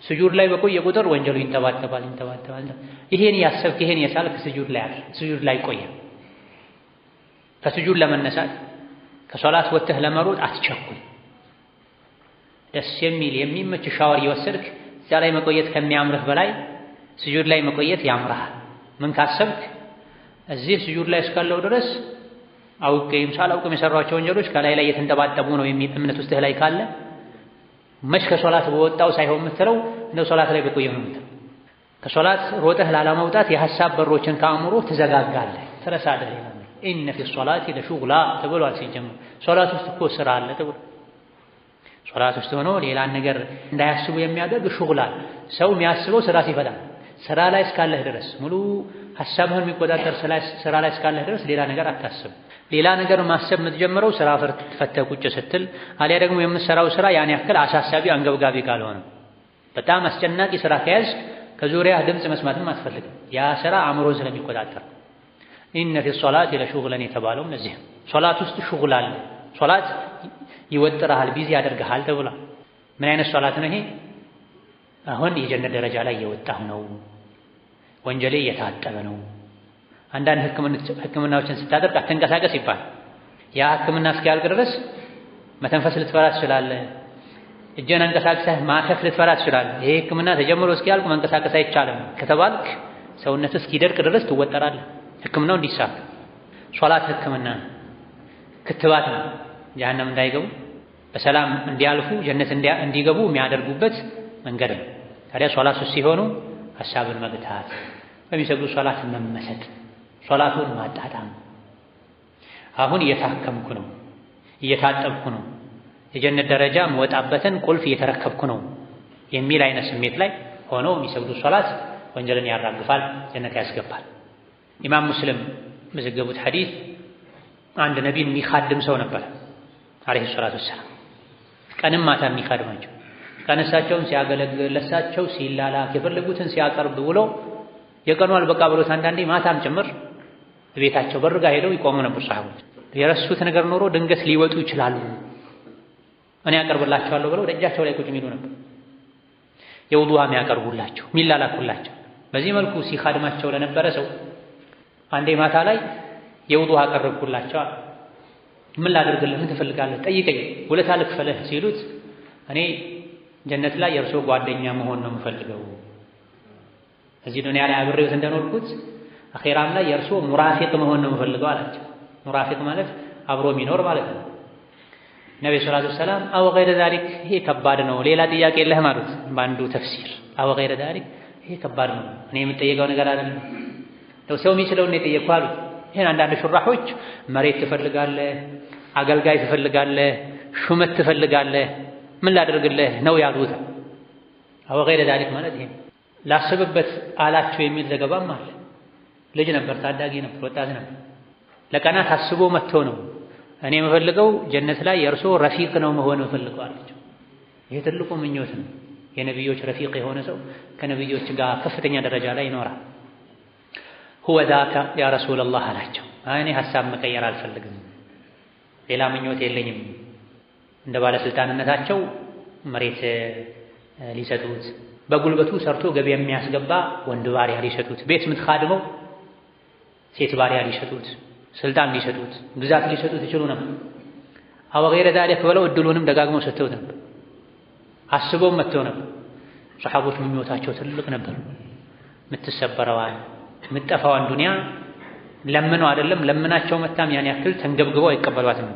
A: ስጁድ ላይ በቆየ ቁጥር ወንጀሉ ይንጠባጠባል። ይሄን ያሰብክ ይሄን የሳልክ ስጁድ ላይ ቆየ። ከስጁድ ለመነሳት ከሶላት ወጥተህ ለመሮጥ አትቸኩል። ደስ የሚል የሚመች ሻወር እየወሰድክ እዚያ ላይ መቆየት ከሚያምርህ በላይ ስጁድ ላይ መቆየት ያምርሃል። ምን ካሰብክ እዚህ ስጁድ ላይ እስካለው ድረስ አውቄም ሳላውቅም የሰራቸው ወንጀሎች ከላይ ላይ የተንጠባጠቡ ነው የሚል እምነት ውስጥህ ላይ ካለ መች ከሶላት በወጣው ሳይሆን የምትለው እንደው ሶላት ላይ በቆየው ነው የምትለው። ከሶላት ሮጠህ ላለመውጣት የሐሳብ በሮችን ከአእምሮ ትዘጋጋለህ፣ ትረሳለህ። ኢነ ፊ ሶላቲ ለሹግላ ተብሏል። ሲጀምር ሶላት ውስጥ እኮ ስራ አለ ተብሎ ሶላት ውስጥ ሆኖ ሌላን ነገር እንዳያስቡ የሚያደርግ ሹግላል። ሰው የሚያስበው ስራ ሲፈታ ስራ ላይ እስካለህ ድረስ ሙሉ ሐሳብህን የሚቆጣጠር ስራ ላይ እስካለህ ድረስ ሌላ ነገር አታስብ። ሌላ ነገር ማሰብ የምትጀምረው ስራ ፈተህ ቁጭ ስትል አሊያ ደግሞ የምትሰራው ስራ ያን ያክል አሳሳቢ አንገብጋቢ ካልሆነ። በጣም አስጨናቂ ስራ ከያዝክ ከዙሪያ ድምፅ መስማትም አትፈልግም። ያ ስራ አእምሮን ስለሚቆጣጠር ኢነ ፊ ሶላቲ ለሹግለን የተባለው እነዚህ ሶላት ውስጥ ሹግል አለ። ሶላት ይወጥርሃል፣ ቢዚ ያደርግሃል ተብሏል። ምን አይነት ሶላት ነው ይሄ? አሁን የጀነት ደረጃ ላይ እየወጣሁ ነው፣ ወንጀሌ እየታጠበ ነው። አንዳንድ ህክምናዎችን ስታደርግ አትንቀሳቀስ ይባል። ያ ህክምና እስኪያልቅ ድረስ መተንፈስ ልትፈራ ትችላለህ። እጅን አንቀሳቅሰህ ማከፍ ልትፈራ ትችላለህ። ይሄ ህክምና ተጀምሮ እስኪያልቅ መንቀሳቀስ አይቻልም ከተባልክ ሰውነት እስኪደርቅ ድረስ ትወጠራለህ። ህክምናው እንዲሳካ ሶላት ህክምና ክትባት ነው። ጀሃነም እንዳይገቡ በሰላም እንዲያልፉ ጀነት እንዲገቡ የሚያደርጉበት መንገድ ነው። ታዲያ ሶላት ውስጥ ሲሆኑ ሐሳብን መግታት፣ በሚሰግዱ ሶላት መመሰጥ፣ ሶላቱን ማጣጣም። አሁን እየታከምኩ ነው፣ እየታጠብኩ ነው፣ የጀነት ደረጃ መወጣበትን ቁልፍ እየተረከብኩ ነው የሚል አይነት ስሜት ላይ ሆኖ የሚሰግዱ ሶላት ወንጀልን ያራግፋል፣ ጀነት ያስገባል። ኢማም ሙስሊም በዘገቡት ሐዲስ አንድ ነቢይን የሚኻድም ሰው ነበር አለይሂ ሰላቱ ወሰላም። ቀንም ማታ የሚኻድማቸው፣ ቀን እሳቸውን ሲያገለግል ለእሳቸው ሲላላክ የፈለጉትን ሲያቀርብ ብሎ የቀኑ አልበቃ ብሎት አንዳንዴ ማታም ጭምር ቤታቸው በር ጋር ሄደው ይቆሙ ነበር። ሰሃቦች የረሱት ነገር ኖሮ ድንገት ሊወጡ ይችላሉ፣ እኔ ያቀርብላቸዋለሁ ብለው ደጃቸው ላይ ቁጭ የሚሉ ነበር። የውዱሃ የሚያቀርቡላቸው የሚላላኩላቸው። በዚህ መልኩ ሲኻድማቸው ለነበረ ሰው አንዴ ማታ ላይ የውዱሃ አቀረብኩላቸው። ምን ላድርግልህ? ምን ትፈልጋለህ? ጠይቀኝ፣ ውለታ ልክፈልህ ሲሉት እኔ ጀነት ላይ የእርሶ ጓደኛ መሆን ነው የምፈልገው። እዚህ ዱንያ ላይ አብሬዎት እንደኖርኩት አኼራም ላይ የእርሶ ሙራፊቅ መሆን ነው የምፈልገው አላቸው። ሙራፊቅ ማለት አብሮ የሚኖር ማለት ነው። ነብዩ ሰለላሁ ዐለይሂ ወሰለም አው ገይረ ዛሊክ፣ ይሄ ከባድ ነው፣ ሌላ ጥያቄ የለህም አሉት። በአንዱ ተፍሲር አው ገይረ ዛሊክ፣ ይሄ ከባድ ነው፣ እኔ የምጠየቀው ነገር አይደለም፣ ሰው የሚችለው ነው የጠየቅኩህ አሉት። ይሄን አንዳንድ ሹራሖች መሬት ትፈልጋለህ፣ አገልጋይ ትፈልጋለህ፣ ሹመት ትፈልጋለህ፣ ምን ላደርግልህ ነው ያሉት። አው ገይረ ዛሊክ ማለት ይሄ ላስብበት አላቸው የሚል ዘገባም አለ። ልጅ ነበር፣ ታዳጊ ነበር፣ ወጣት ነበር። ለቀናት አስቦ መጥቶ ነው እኔ የምፈልገው ጀነት ላይ የእርሶ ረፊቅ ነው መሆን የምፈልገው አላቸው። ይሄ ትልቁ ምኞት ነው። የነቢዮች ረፊቅ የሆነ ሰው ከነቢዮች ጋር ከፍተኛ ደረጃ ላይ ይኖራል። ሁወ ዛከ ያ ረሱለላህ አላቸው። እኔ ሐሳብ መቀየር አልፈልግም፣ ሌላ ምኞት የለኝም። እንደ ባለስልጣንነታቸው መሬት ሊሰጡት፣ በጉልበቱ ሰርቶ ገቢ የሚያስገባ ወንድ ባሪያ ሊሰጡት፣ ቤት የምትኻድመው ሴት ባሪያ ሊሰጡት፣ ስልጣን ሊሰጡት፣ ግዛት ሊሰጡት ይችሉ ነበር። አው ገይረ ዛሊክ ብለው እድሉንም ደጋግመው ሰጥተው ነበር። አስበው መጥተው ነበር። ሰሓቦች ምኞታቸው ትልቅ ነበር። የምትሰበረዋን የምትጠፋዋን ዱንያ ለምነው አይደለም ለምናቸው መታም ያን ያክል ተንገብግበው አይቀበሏትም።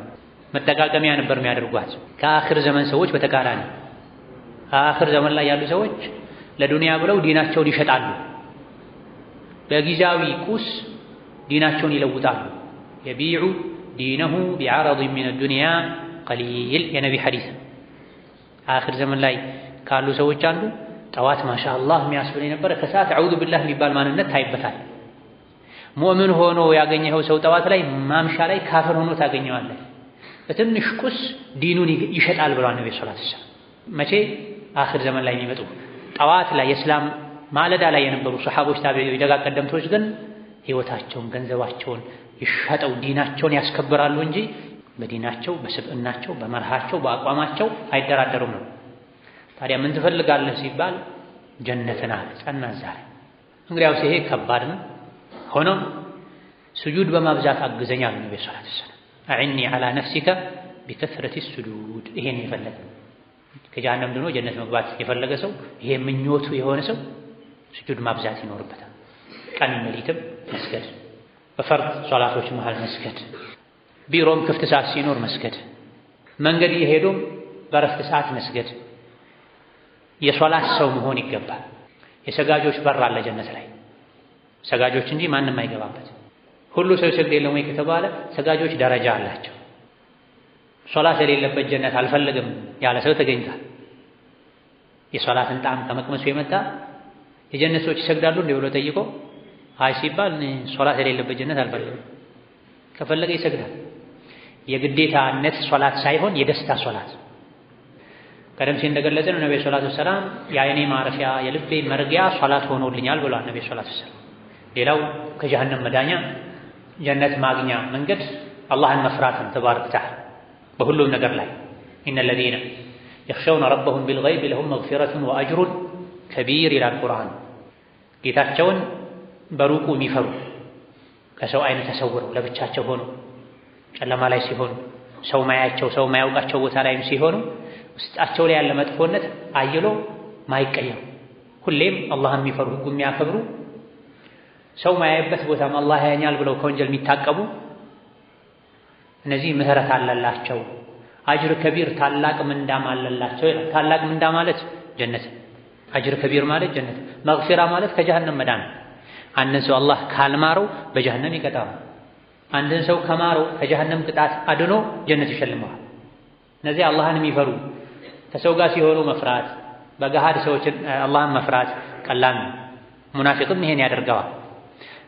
A: መጠቃቀሚያ ነበር የሚያደርጓት። ከአኽር ዘመን ሰዎች በተቃራኒ አኽር ዘመን ላይ ያሉ ሰዎች ለዱንያ ብለው ዲናቸውን ይሸጣሉ። በጊዜያዊ ቁስ ዲናቸውን ይለውጣሉ። የቢዑ ዲነሁ ቢዐረድ ሚነ ዱንያ ቀሊል የነቢ ሐዲስ። አኺር ዘመን ላይ ካሉ ሰዎች አንዱ ጠዋት ማሻአላህ የሚያስብል የነበረ ከሰዓት አዑዙ ቢላህ የሚባል ማንነት ታይበታል። ሙእምን ሆኖ ያገኘኸው ሰው ጠዋት ላይ ማምሻ ላይ ካፍር ሆኖ ታገኘዋለህ። በትንሽ ቁስ ዲኑን ይሸጣል ብሏል ነብዩ ሰለላሁ ዐለይሂ ወሰለም። መቼ? አኺር ዘመን ላይ የሚመጡ ጠዋት ላይ የእስላም ማለዳ ላይ የነበሩ ሱሐቦች፣ ታቢዒዎች፣ ደጋግ ቀደምቶች ግን ህይወታቸውን ገንዘባቸውን ይሸጠው ዲናቸውን ያስከብራሉ እንጂ በዲናቸው በስብዕናቸው በመርሃቸው በአቋማቸው አይደራደሩም ነው። ታዲያ ምን ትፈልጋለህ ሲባል ጀነትን አለ ጸና ዛሬ። እንግዲያውስ ይሄ ከባድ ነው። ሆኖም ስጁድ በማብዛት አግዘኛል ነብዩ ሰለላሁ ዐለይሂ ወሰለም። አዕኒ ዐላ ነፍሲከ ቢከስረቲ ስጁድ። ይሄን የፈለገ ከጀሃነም ድኖ ጀነት መግባት የፈለገ ሰው ይሄ ምኞቱ የሆነ ሰው ስጁድ ማብዛት ይኖርበታል። ቀን ሌሊትም መስገድ፣ በፈርድ ሶላቶች መሃል መስገድ፣ ቢሮም ክፍት ሰዓት ሲኖር መስገድ፣ መንገድ እየሄዱም በረፍት ሰዓት መስገድ። የሶላት ሰው መሆን ይገባል። የሰጋጆች በር አለ ጀነት ላይ ሰጋጆች እንጂ ማንም አይገባበት። ሁሉ ሰው ይሰግድ የለም ወይ ከተባለ ሰጋጆች ደረጃ አላቸው። ሶላት የሌለበት ጀነት አልፈልግም ያለ ሰው ተገኝቷል። የሶላትን ጣዕም ከመቅመሱ የመጣ የጀነት ሰዎች ይሰግዳሉ እንዴ ብሎ ጠይቆ አይ ሲባል ሶላት የሌለበት ጀነት አልፈልግም፣ ከፈለገ ይሰግዳል። የግዴታነት ሶላት ሳይሆን የደስታ ሶላት። ቀደም ሲል እንደገለጸ ነው ነብዩ ሰለላሁ ዐለይሂ ወሰለም የዓይኔ ማረፊያ የልቤ መርጊያ ሶላት ሆኖልኛል ብሏል ነብዩ ሰለላሁ ዐለይሂ ወሰለም። ሌላው ከጀሃነም መዳኛ ጀነት ማግኛ መንገድ አላህን መፍራትን ተባረከ ወተዓላ በሁሉም ነገር ላይ ኢነ ለዚነ የኽሸውነ ረበሁም ቢልገይብ ለሁም መግፊረቱን ወአጅሩን ከቢር ይላል ቁርአን። ጌታቸውን በሩቁ የሚፈሩ ከሰው አይን ተሰውረው ለብቻቸው ሆኖ ጨለማ ላይ ሲሆኑ ሰው ማያቸው ሰው ማያውቃቸው ቦታ ላይም ሲሆኑ ውስጣቸው ላይ ያለ መጥፎነት አይሎ ማይቀየሩ ሁሌም አላህን የሚፈሩ ሕጉ የሚያከብሩ ሰው ማያየበት ቦታም አላህ ያኛል ብለው ከወንጀል የሚታቀቡ እነዚህ ምህረት አለላቸው። አጅር ከቢር ታላቅ ምንዳም አለላቸው። ታላቅ ምንዳ ማለት ጀነት፣ አጅር ከቢር ማለት ጀነት፣ መግፊራ ማለት ከጀሃነም መዳን። አንድን ሰው አላህ ካልማረው በጀሃነም ይቀጣው፣ አንድን ሰው ከማረው ከጀሃነም ቅጣት አድኖ ጀነት ይሸልመዋል። እነዚህ አላህን የሚፈሩ ከሰው ጋር ሲሆኑ መፍራት፣ በገሃድ ሰዎችን አላህን መፍራት ቀላል ነው። ሙናፊቅም ይሄን ያደርገዋል።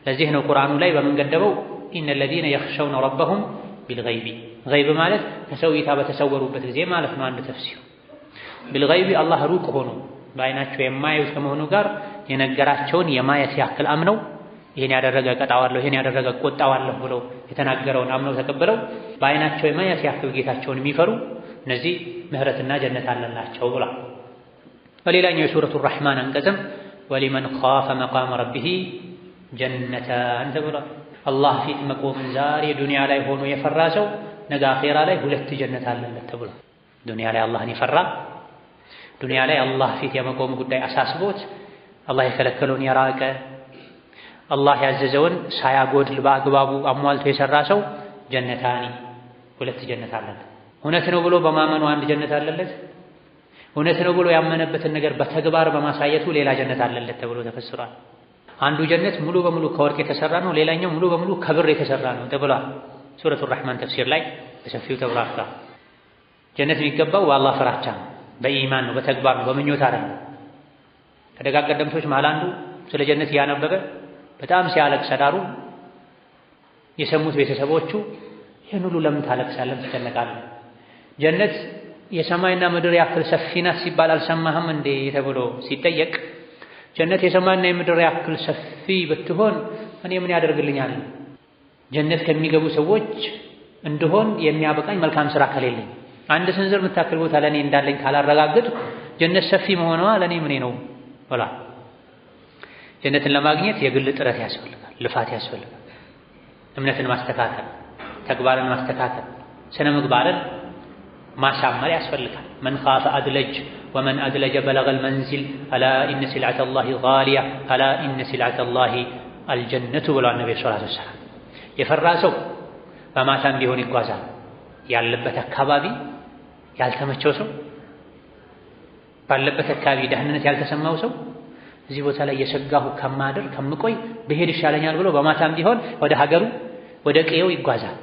A: ለዚህ ነው ቁርአኑ ላይ በመንገደበው ኢነ ለዚነ የኽሸውነ ረበሁም ቢልገይቢ። ገይብ ማለት ከሰው እይታ በተሰወሩበት ጊዜ ማለት ነው። አንድ ተፍሲር ቢልገይቢ አላህ ሩቅ ሆኖ በአይናቸው የማያዩት ከመሆኑ ጋር የነገራቸውን የማየት ያክል አምነው ይሄን ያደረገ ቀጣዋለሁ፣ ይሄን ያደረገ ቆጣዋለሁ ብለው የተናገረውን አምነው ተቀብለው በአይናቸው የማየት ያክል ጌታቸውን የሚፈሩ እነዚህ ምህረትና ጀነት አለላቸው ብሏል። በሌላኛው የሱረቱ ራህማን አንቀጽም ወሊመን ኻፈ መቃመ ረቢሂ ጀነታን ተብሏል። አላህ ፊት መቆምን ዛሬ ዱንያ ላይ ሆኖ የፈራ ሰው ነገ አኼራ ላይ ሁለት ጀነት አለለት ተብሏል። ዱንያ ላይ አላህን የፈራ ዱንያ ላይ አላህ ፊት የመቆም ጉዳይ አሳስቦት አላህ የከለከለውን የራቀ አላህ ያዘዘውን ሳያጎድል በአግባቡ አሟልቶ የሰራ ሰው ጀነታኒ ሁለት ጀነት አለለት። እውነት ነው ብሎ በማመኑ አንድ ጀነት አለለት። እውነት ነው ብሎ ያመነበትን ነገር በተግባር በማሳየቱ ሌላ ጀነት አለለት ተብሎ ተፈስሯል። አንዱ ጀነት ሙሉ በሙሉ ከወርቅ የተሰራ ነው፣ ሌላኛው ሙሉ በሙሉ ከብር የተሰራ ነው ተብሏል። ሱረቱ ራህማን ተፍሲር ላይ በሰፊው ተብራርቷል። ጀነት የሚገባው በአላህ ፍራቻ ነው፣ በኢማን ነው፣ በተግባር ነው፣ በምኞት አይደለም። ከደጋግ ቀደምቶች መሃል አንዱ ስለ ጀነት እያነበበ በጣም ሲያለቅስ አዳሩ የሰሙት ቤተሰቦቹ ይህን ሁሉ ለምን ታለቅሳለህ ትጨነቃለህ? ጀነት የሰማይና ምድር ያክል ሰፊ ናት ሲባል አልሰማህም እንዴ ተብሎ ሲጠየቅ ጀነት የሰማይና የምድር ያክል ሰፊ ብትሆን እኔ ምን ያደርግልኛል? ጀነት ከሚገቡ ሰዎች እንደሆን የሚያበቃኝ መልካም ስራ ከሌለኝ አንድ ስንዝር የምታክል ቦታ ለእኔ እንዳለኝ ካላረጋግጥ ጀነት ሰፊ መሆኗ ለእኔ ምን ነው ወላ። ጀነትን ለማግኘት የግል ጥረት ያስፈልጋል፣ ልፋት ያስፈልጋል። እምነትን ማስተካከል፣ ተግባርን ማስተካከል፣ ስነ ምግባርን ማሳመር ያስፈልጋል። መን ኻፈ አድለጅ ወመን አድለጀ በለገል መንዚል አላ ኢነ ሲልዐተላሂ ጋሊያ አላ ኢነ ሲልዐተላሂ አልጀነቱ ብሏል ነብዩ ሰለላሁ ዐለይሂ ወሰለም። የፈራ ሰው በማታም ቢሆን ይጓዛል። ያለበት አካባቢ ያልተመቸው ሰው፣ ባለበት አካባቢ ደህንነት ያልተሰማው ሰው እዚህ ቦታ ላይ የሰጋሁ ከማድር ከምቆይ ብሄድ ይሻለኛል ብሎ በማታም ቢሆን ወደ ሀገሩ ወደ ቀየው ይጓዛል።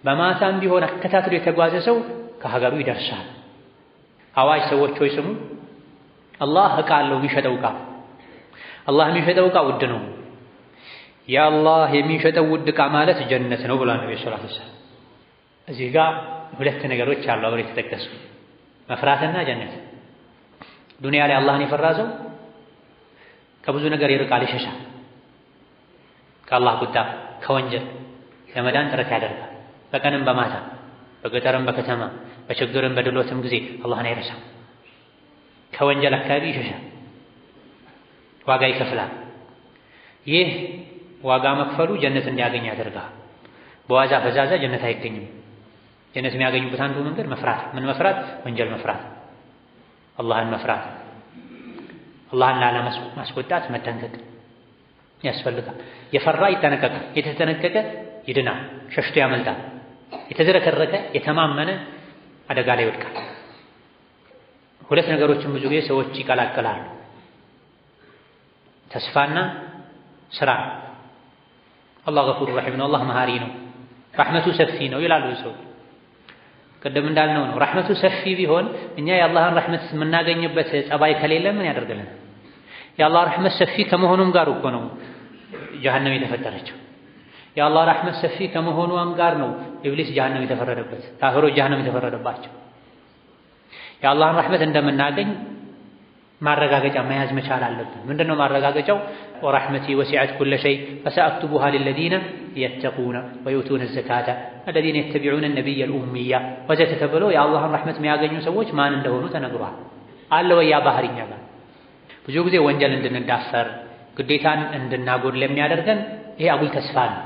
A: በማታም ቢሆን አከታትሎ የተጓዘ ሰው ከሀገሩ ይደርሳል። አዋጅ ሰዎች ሆይ ስሙ፣ አላህ ዕቃ አለው የሚሸጠው ዕቃ። አላህ የሚሸጠው ዕቃ ውድ ነው። የአላህ የሚሸጠው ውድ ዕቃ ማለት ጀነት ነው ብሏል ነብዩ ሰለላሁ ዐለይሂ ወሰለም። እዚህ ጋር ሁለት ነገሮች አሉ አብረው የተጠቀሱ፣ መፍራትና ጀነት። ዱንያ ላይ አላህን የፈራ ሰው ከብዙ ነገር ይርቃል፣ ይሸሻል። ከአላህ ቁጣ፣ ከወንጀል ለመዳን ጥረት ያደርጋል። በቀንም በማታ በገጠርም በከተማ በችግርም በድሎትም ጊዜ አላህን አይረሳም። ከወንጀል አካባቢ ይሸሻል፣ ዋጋ ይከፍላል። ይህ ዋጋ መክፈሉ ጀነት እንዲያገኝ ያደርጋል። በዋዛ ፈዛዛ ጀነት አይገኝም። ጀነት የሚያገኙበት አንዱ መንገድ መፍራት። ምን መፍራት? ወንጀል መፍራት፣ አላህን መፍራት፣ አላህን ላለማስቆጣት መጠንቀቅ ያስፈልጋል። የፈራ ይጠነቀቃል፣ የተጠነቀቀ ይድናል፣ ሸሽቶ ያመልጣል። የተዝረከረከ የተማመነ አደጋ ላይ ይወድቃል። ሁለት ነገሮችን ብዙ ጊዜ ሰዎች ይቀላቅላሉ፣ ተስፋና ስራ። አላህ ገፉር ረሒም ነው፣ አላህ መሃሪ ነው፣ ረሕመቱ ሰፊ ነው ይላሉ ሰዎች። ቅድም እንዳልነው ነው፣ ረሕመቱ ሰፊ ቢሆን እኛ የአላህን ረሕመት የምናገኝበት ጸባይ ከሌለ ምን ያደርግልናል? የአላህ ረሕመት ሰፊ ከመሆኑም ጋር እኮ ነው ጀሀነም የተፈጠረችው። የአላህ ረሕመት ሰፊ ከመሆኑም ጋር ነው ኢብሊስ ጀሀነም የተፈረደበት፣ ካፊሮች ጀሀነም የተፈረደባቸው። የአላህን ረሕመት እንደምናገኝ ማረጋገጫ መያዝ መቻል አለብን። ምንድነው ማረጋገጫው? ወረሕመቲ ወሲዐት ኩለ ሸይ ፈሰአክቱቡሃ ሊለዚነ የተቁነ ወዩቱነ ዘካተ አለዚነ የተቢዑነ ነቢየል ኡሚያ ወዘተ ተብሎ የአላህን ረሕመት የሚያገኙ ሰዎች ማን እንደሆኑ ተነግሯል። አለ ወይ ያ ባህሪኛ ጋር? ብዙ ጊዜ ወንጀል እንድንዳፈር ግዴታን እንድናጎድል የሚያደርገን ይሄ አጉል ተስፋ ነው።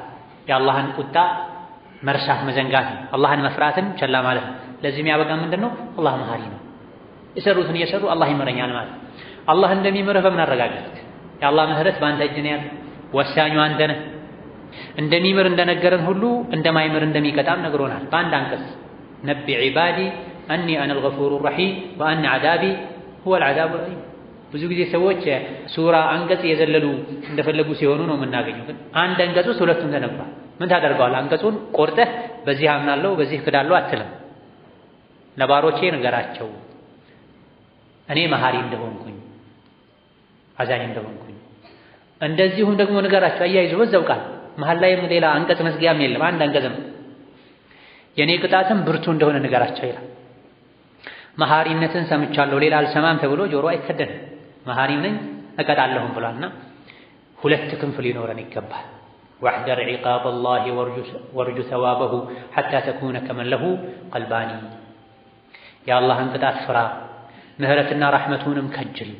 A: የአላህን ቁጣ መርሳት መዘንጋት ነው። አላህን መፍራትን ቸላ ማለት ነው። ለዚህ የሚያበቃ ምንድነው? አላህ መሃሪ ነው። የሰሩትን እየሰሩ አላህ ይምረኛል ማለት። አላህ እንደሚምርህ በምን አረጋገጥክ? የአላህ ምህረት በአንተ እጅ ነው ያለው። ወሳኙ አንተ ነህ። እንደሚምር እንደነገረን ሁሉ እንደማይምር እንደሚቀጣም ነግሮናል በአንድ አንቀጽ። ነቢ ዒባዲ አኒ አነል ገፉሩ ረሒም ወአነ ዐዛቢ ሁወል ዐዛቡል አሊም። ብዙ ጊዜ ሰዎች ሱራ አንቀጽ የዘለሉ እንደፈለጉ ሲሆኑ ነው የምናገኘው። ግን አንድ አንቀጽ ውስጥ ሁለቱም ተነግሯል። ምን ታደርገዋል? አንቀጹን ቆርጠህ በዚህ አምናለሁ በዚህ ክዳለሁ አትልም። ለባሮቼ ንገራቸው እኔ መሃሪ እንደሆንኩኝ አዛኝ እንደሆንኩኝ። እንደዚሁም ደግሞ ንገራቸው አያይዞ በዛው ቃል መሃል ላይም ሌላ አንቀጽ መዝጊያም የለም፣ አንድ አንቀጽ ነው። የኔ ቅጣትም ብርቱ እንደሆነ ንገራቸው ይላል። መሃሪነትን ሰምቻለሁ ሌላ አልሰማም ተብሎ ጆሮ አይከደንም። መሃሪም ነኝ እቀጣለሁም ብሏልና ሁለት ክንፍ ሊኖረን ይገባል። ወሕደር ዒቃበ ላሂ ወርጁ ሰዋበሁ ሐታ ተኩነ ከመን ለሁ ቀልባኒ። የአላህን ቅጣት ፍራ፣ ምህረትና ረሕመቱንም ከጅል።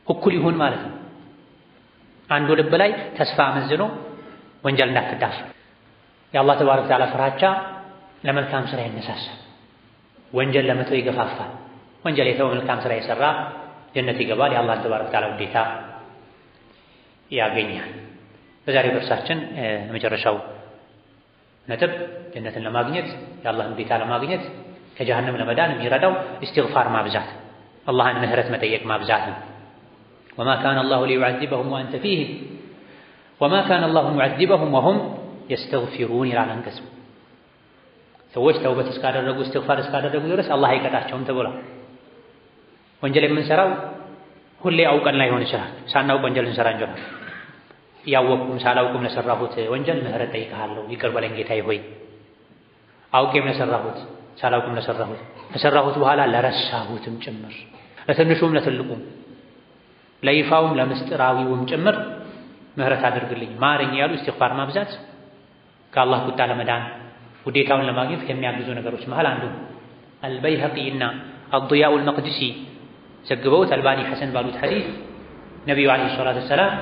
A: እኩል ይሁን ማለት ነው። አንዱ ልብ ላይ ተስፋ መዝኖ ወንጀል እንዳትዳፈር። የአላህ ተባረከ ወተዓላ ፍራቻ ለመልካም ስራ ያነሳሳል፣ ወንጀል ለመተው ይገፋፋል። ወንጀል የተወ መልካም ስራ የሰራ ጀነት ይገባል፣ የአላህን ተባረከ ወተዓላ ውዴታ ያገኛል። በዛሬው ደርሳችን የመጨረሻው ነጥብ ጀነትን ለማግኘት የአላህን ውዴታ ለማግኘት ከጀሃነም ለመዳን የሚረዳው ኢስቲግፋር ማብዛት፣ አላህን ምህረት መጠየቅ ማብዛት ነው። ወማ ካነ አላሁ ሊዩዐዚበሁም ወአንተ ፊህም ወማ ካነ አላሁ ሙዐዚበሁም ወሁም የስተግፊሩን ይላል አንቀጹ። ሰዎች ተውበት እስካደረጉ እስትግፋር እስካደረጉ ድረስ አላህ አይቀጣቸውም ተብሏል። ወንጀል የምንሰራው ሁሌ አውቀን ላይሆን ይችላል። ሳናውቅ ወንጀል እንሰራ እንችላለን። ያወቅኩም ሳላውቅም ለሰራሁት ወንጀል ምህረት ጠይቀሃለሁ፣ ይቅር በለኝ ጌታዬ ሆይ። አውቄም ለሰራሁት ሳላውቅም ለሰራሁት ከሰራሁት በኋላ ለረሳሁትም ጭምር ለትንሹም ለትልቁም ለይፋውም ለምስጢራዊውም ጭምር ምህረት አድርግልኝ ማረኝ ያሉ እስትግፋር ማብዛት ከአላህ ቁጣ ለመዳን ውዴታውን ለማግኘት ከሚያግዙ ነገሮች መሃል አንዱ። አልበይሀቂና አድያኡል መቅዲሲ ዘግበውት አልባኒ ሐሰን ባሉት ሐዲስ ነቢዩ ዓለይሂ ሰላቱ ወሰላም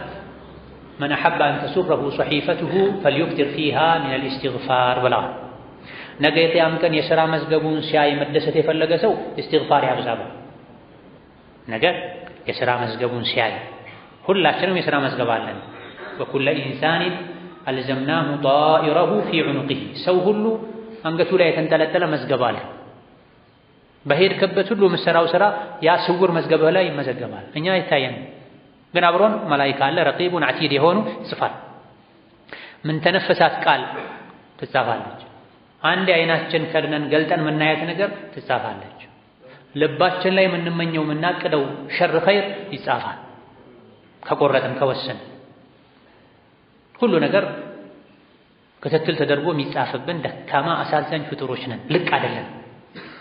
A: መን አሐበ አን ተሱረሁ ሰሒፈቱሁ ፈልዩክቲር ፊሃ ሚነል ኢስቲግፋር ብለዋል። ነገ የቂያም ቀን የሥራ መዝገቡን ሲያይ መደሰት የፈለገ ሰው ኢስቲግፋር ያብዛ። ነገ የሥራ መዝገቡን ሲያይ ሁላችንም የሥራ መዝገብ አለን። ወኩለ ኢንሳኒን አልዘምናሁ ጣኢረሁ ፊ ዑኑቂሂ፣ ሰው ሁሉ አንገቱ ላይ የተንጠለጠለ መዝገብ አለ። በሄድክበት ሁሉ የምትሠራው ሥራ ያ ስውር መዝገብህ ላይ ይመዘገባል። እኛ አይታየንም። ግን አብሮን መላኢካ አለ ረቂቡን አቲድ የሆኑ ይጽፋል። ምን ተነፈሳት ቃል ትጻፋለች። አንድ አይናችን ከድነን ገልጠን የምናያት ነገር ትጻፋለች። ልባችን ላይ የምንመኘው የምናቅደው ሸር ኸይር ይጻፋል። ከቆረጥን ከወሰን ሁሉ ነገር ክትትል ተደርጎ የሚጻፍብን ደካማ አሳዛኝ ፍጡሮች ነን። ልቅ አይደለም።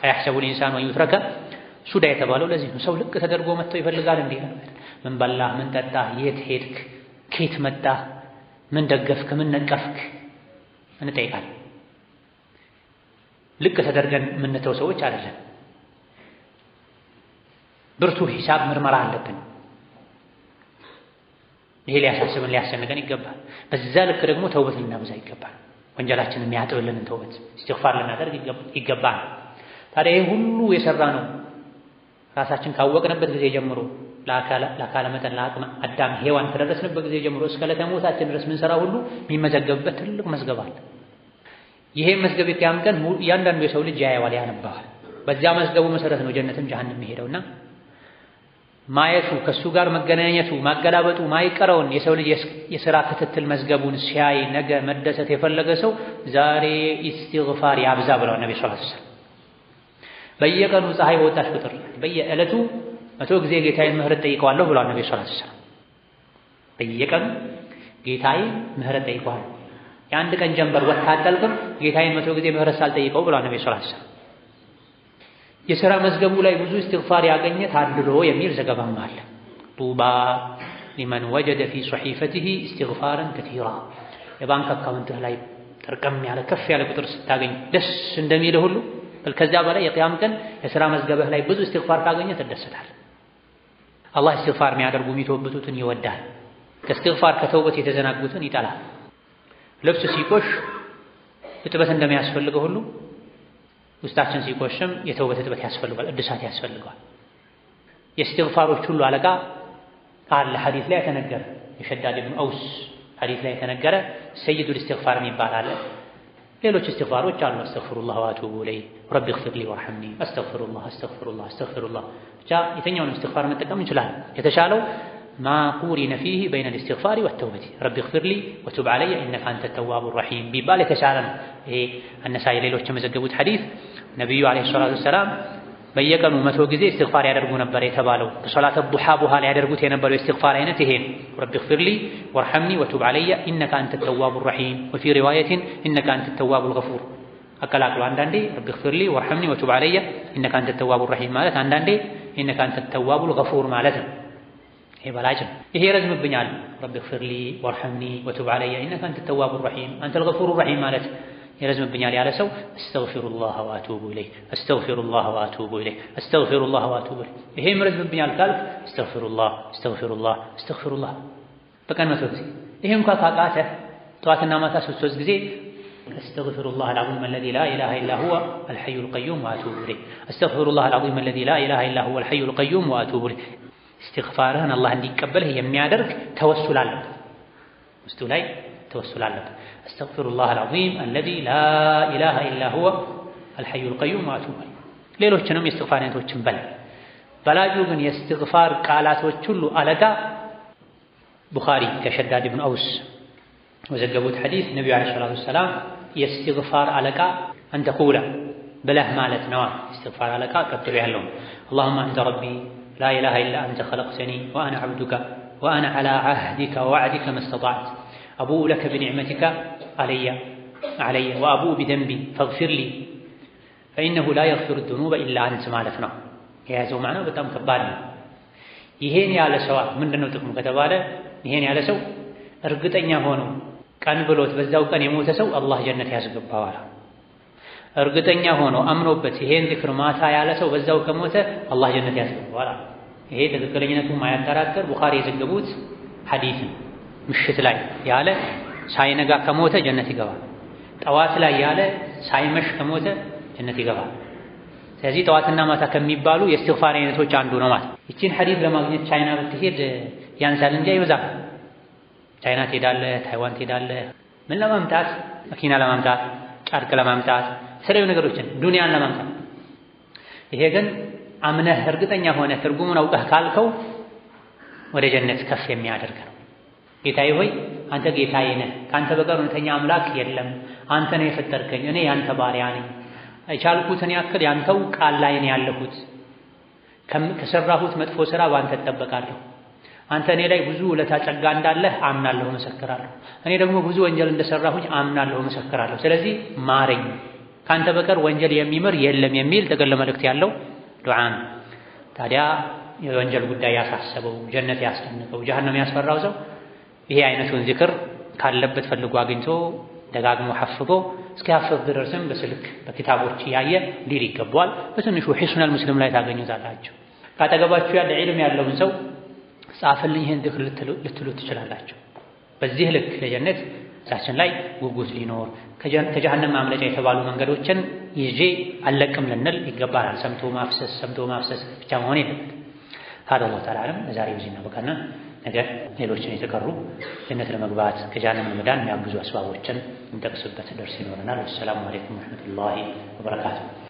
A: አያሕሰቡል ኢንሳኑ ወዩትረከ ሱዳ የተባለው ለዚህ ነው። ሰው ልቅ ተደርጎ መጥቶ ይፈልጋል እንዴ? ምን በላህ፣ ምን ጠጣህ፣ የት ሄድክ፣ ከየት መጣህ፣ ምን ደገፍክ፣ ምን ነቀፍክ እንጠይቃለን። ልቅ ተደርገን የምንተው ሰዎች አይደለም። ብርቱ ሂሳብ ምርመራ አለብን። ይሄ ሊያሳስብን ሊያስጨንቀን ይገባል። በዛ ልክ ደግሞ ተውበት ልናበዛ ይገባል። ወንጀላችንን የሚያጥብልንን ተውበት ኢስቲግፋር ልናደርግ ይገባል። ታዲያ ይሄ ሁሉ የሰራ ነው ራሳችን ካወቅንበት ጊዜ ጀምሮ ለአካለ መጠን ለአቅመ አዳም ሔዋን ከደረስንበት ጊዜ ጀምሮ እስከ ዕለተ ሞታችን ድረስ ምን ሰራ ሁሉ የሚመዘገብበት ትልቅ መዝገብ አለ። ይሄ መዝገብ የቂያም ቀን እያንዳንዱ የሰው ልጅ ያየዋል፣ ያነባዋል። በዚያ መዝገቡ መሰረት ነው ጀነትም ጀሃነም የሚሄደውና ማየቱ ከሱ ጋር መገናኘቱ ማገላበጡ ማይቀረውን የሰው ልጅ የሥራ ክትትል መዝገቡን ሲያይ ነገ መደሰት የፈለገ ሰው ዛሬ ኢስቲግፋር ያብዛ ብለዋል ነብዩ ሰለላሁ ዐለይሂ ወሰለም። በየቀኑ ፀሐይ በወጣች ቁጥር በየዕለቱ 100 ጊዜ ጌታዬን ምህረት ጠይቀዋለሁ ብለዋል ነብዩ ሰለላሁ ዐለይሂ ወሰለም። በየቀኑ ጌታዬን ምህረት ጠይቀዋለሁ። የአንድ ቀን ጀንበር ወጥታ አትጠልቅም ጌታዬን 100 ጊዜ ምህረት ሳልጠይቀው ብለዋል ነብዩ ሰለላሁ ዐለይሂ ወሰለም። የሥራ መዝገቡ ላይ ብዙ ኢስቲግፋር ያገኘ ታድሎ የሚል ዘገባም አለ። ጡባ ሊመን ወጀደ ፊ ሶሒፈቲሂ ኢስቲግፋረን ከቲራ። የባንክ አካውንትህ ላይ ጠርቀም ያለ ከፍ ያለ ቁጥር ስታገኝ ደስ እንደሚልህ ሁሉ ከዚያ በላይ የቂያም ቀን የሥራ መዝገብህ ላይ ብዙ ኢስቲግፋር ካገኘ ትደሰታል። አላህ ኢስቲግፋር የሚያደርጉ የሚተወብቱትን ይወዳል። ከኢስቲግፋር ከተውበት የተዘናጉትን ይጠላል። ልብስ ሲቆሽ እጥበት እንደሚያስፈልገው ሁሉ ውስጣችን ሲቆሽም የተውበት እጥበት ያስፈልጋል፣ እድሳት ያስፈልጋል። የኢስቲግፋሮች ሁሉ አለቃ አለ ሐዲስ ላይ የተነገረ የሸዳድ ኢብኑ አውስ ሐዲስ ላይ የተነገረ ሰይዱል ኢስቲግፋር የሚባል አለ። ሌሎች ኢስቲግፋሮች አሉ። አስተግፊሩላህ ወአቱቡ ኢለይህ፣ ረቢ እግፊርሊ ወርሐምኒ፣ አስተግፊሩላህ አስተግፊሩላህ አስተግፊሩላህ። ብቻ የትኛውንም ኢስቲግፋር መጠቀም እንችላለን። የተሻለው ማ ቁሪነ ፊህ በይነ ኢስቲግፋሪ ወተውበቲ ረቢ እግፊርሊ ወቱብ ዐለየ ኢነከ አንተ ተዋቡ ረሒም ቢባል የተሻለ ነው። ይሄ አነሳኢ ሌሎች የመዘገቡት ሐዲስ ነቢዩ ዓለይሂ ሰላቱ ወሰላም በየቀኑ 100 ጊዜ ኢስቲግፋር ያደርጉ ነበር የተባለው ከሶላተ ዱሓ በኋላ ያደርጉት የነበረው ኢስቲግፋር አይነት ይሄ ረቢ እግፊርሊ ወርሐምኒ ወቱብ ዐለየ ኢነከ አንተ ተዋቡ ረሒም ወፊ ሪዋየትን ኢነከ አንተ ተዋቡ ገፉር አቀላቅሎ አንዳንዴ ረቢ እግፊርሊ ወርሐምኒ ወቱብ ዐለየ ኢነከ አንተ ተዋቡ ረሒም ማለት አንዳንዴ ኢነከ አንተ ተዋቡ ገፉር ማለት ነው። ይሄ በላጭ ነው። ይሄ ረዝምብኛል ረቢ እግፊርሊ ወርሐምኒ ወቱብ ዐለየ ኢነከ አንተ ተዋቡ ረሒም አንተል ገፉሩ ረሒም ማለት ይረዝምብኛል ያለ ሰው አስተግፊሩላህ ወአቱቡ ኢለይህ አስተግፊሩላህ ወአቱቡ ኢለይህ አስተግፊሩላህ ወአቱቡ ኢለይህ። ይሄም ይረዝምብኛል ካልክ አስተግፊሩላህ አስተግፊሩላህ አስተግፊሩላህ በቀን 100 ጊዜ። ይሄ እንኳን ካቃተህ ጠዋትና ማታ 3 ጊዜ አስተግፊሩላህ አልዐዚም አለዚ ላ ኢላሃ ኢላ ሁወ አልሐዩል ቀዩም ወአቱቡ ኢለይህ አስተግፊሩላህ አልዐዚም አለዚ ላ ኢላሃ ኢላ ሁወ አልሐዩል ቀዩም ወአቱቡ ኢለይህ። ኢስቲግፋርህን አላህ እንዲቀበልህ የሚያደርግ ተወሱል አለበት፣ ውስጡ ላይ ተወሱል አለበት። አስተግፊሩላህ አልዐዚም አለዚ ላ ኢላሃ ኢላ ሁወ አልሐዩል ቀዩም ወአቱቡ ኢለይህ። ሌሎችንም የኢስቲግፋር አይነቶችን በላጩ ግን የኢስቲግፋር ቃላቶች ሁሉ አለቃ ቡኻሪ ከሸዳድ ኢብኑ አውስ ወዘገቡት ሐዲስ ነቢዩ ዓለይሂ ሰላቱ ወሰላም የኢስቲግፋር አለቃ አንተ ቁላ ብለህ ማለት ነዋ። ኢስቲግፋር አለቃ ቀጥሎ ያለው አላሁመ አንተ ረቢ ላ ኢላሃ ኢላ አንተ ኸለቅተኒ ወአና ዐብዱከ ወአና ዐላ ዐህዲከ ወወዕዲከ መስተጣዕቱ አቡኡ ለከ ቢኒዕመቲከ ዐለየ ወአቡኡ ቢደንቢ ፈግፊርሊ ፈኢነሁ ላ የግፊሩ ዙኑበ ኢላ አንተ ማለት ነው። የያዘው ማዕናው በጣም ከባድ ነው። ይሄን ያለ ሰው ምንድነው ጥቅሙ ከተባለ ይሄን ያለ ሰው እርግጠኛ ሆኖ ቀን ብሎት በዛው ቀን የሞተ ሰው አላህ ጀነት ያስገባዋል። እርግጠኛ ሆኖ አምኖበት ይሄን ዚክር ማታ ያለ ሰው በዛው ከሞተ አላህ ጀነት ያስገባዋል። ይሄ ትክክለኛነቱ ማያጠራጥር ቡኻሪ የዘገቡት ሐዲስ ነው። ምሽት ላይ ያለ ሳይነጋ ከሞተ ጀነት ይገባል። ጠዋት ላይ ያለ ሳይመሽ ከሞተ ጀነት ይገባል። ስለዚህ ጠዋትና ማታ ከሚባሉ የኢስቲግፋር አይነቶች አንዱ ነው ማለት። ይቺን ሐዲስ ለማግኘት ቻይና ብትሄድ ያንሳል እንጂ አይበዛም። ቻይና ትሄዳለህ፣ ታይዋን ትሄዳለህ። ምን ለማምጣት? መኪና ለማምጣት፣ ጨርቅ ለማምጣት፣ የተለያዩ ነገሮችን ዱንያን ለማምጣት። ይሄ ግን አምነህ እርግጠኛ ሆነህ ትርጉሙን አውቀህ ካልከው ወደ ጀነት ከፍ የሚያደርግ ነው። ጌታዬ ሆይ አንተ ጌታዬ ነህ፣ ከአንተ በቀር እውነተኛ አምላክ የለም፣ አንተ ነው የፈጠርከኝ፣ እኔ ያንተ ባሪያ ነኝ፣ የቻልኩትን ያክል ያንተው ቃል ላይ ነው ያለሁት፣ ከሰራሁት መጥፎ ሥራ በአንተ እጠበቃለሁ፣ አንተ እኔ ላይ ብዙ ውለታ ጸጋ እንዳለህ አምናለሁ፣ መሰክራለሁ፣ እኔ ደግሞ ብዙ ወንጀል እንደሰራሁኝ አምናለሁ፣ መሰክራለሁ፣ ስለዚህ ማረኝ፣ ከአንተ በቀር ወንጀል የሚምር የለም የሚል ጥቅል መልእክት ያለው ዱዓ ነው። ታዲያ የወንጀል ጉዳይ ያሳሰበው፣ ጀነት ያስጨነቀው፣ ጀሃነም ያስፈራው ሰው ይሄ አይነቱን ዚክር ካለበት ፈልጎ አግኝቶ ደጋግሞ ሐፍዞ እስኪያፍዝ ድረስም በስልክ በኪታቦች እያየ ሊል ይገባዋል። በትንሹ ሒስኑል ሙስሊም ላይ ታገኙታላችሁ። ካጠገባችሁ ያለ ዒልም ያለውን ሰው ጻፍልኝ ይህን ዚክር ልትሉ ትችላላችሁ። በዚህ ልክ ለጀነት እዛችን ላይ ጉጉት ሊኖር ከጀሃነም ማምለጫ የተባሉ መንገዶችን ይዤ አለቅም ልንል ይገባናል። ሰምቶ ማፍሰስ ብቻ መሆን የለበትም። هذا الله تعالى أعلم። ለዛሬ በዚህ እናበቃና ነገ ሌሎችን የተቀሩ ጀነት ለመግባት ከጀሃነም ለመዳን የሚያግዙ አስባቦችን እንጠቅስበት ደርስ ይኖረናል። ወሰላሙ አለይኩም ወረሕመቱላሂ ወበረካቱሁ።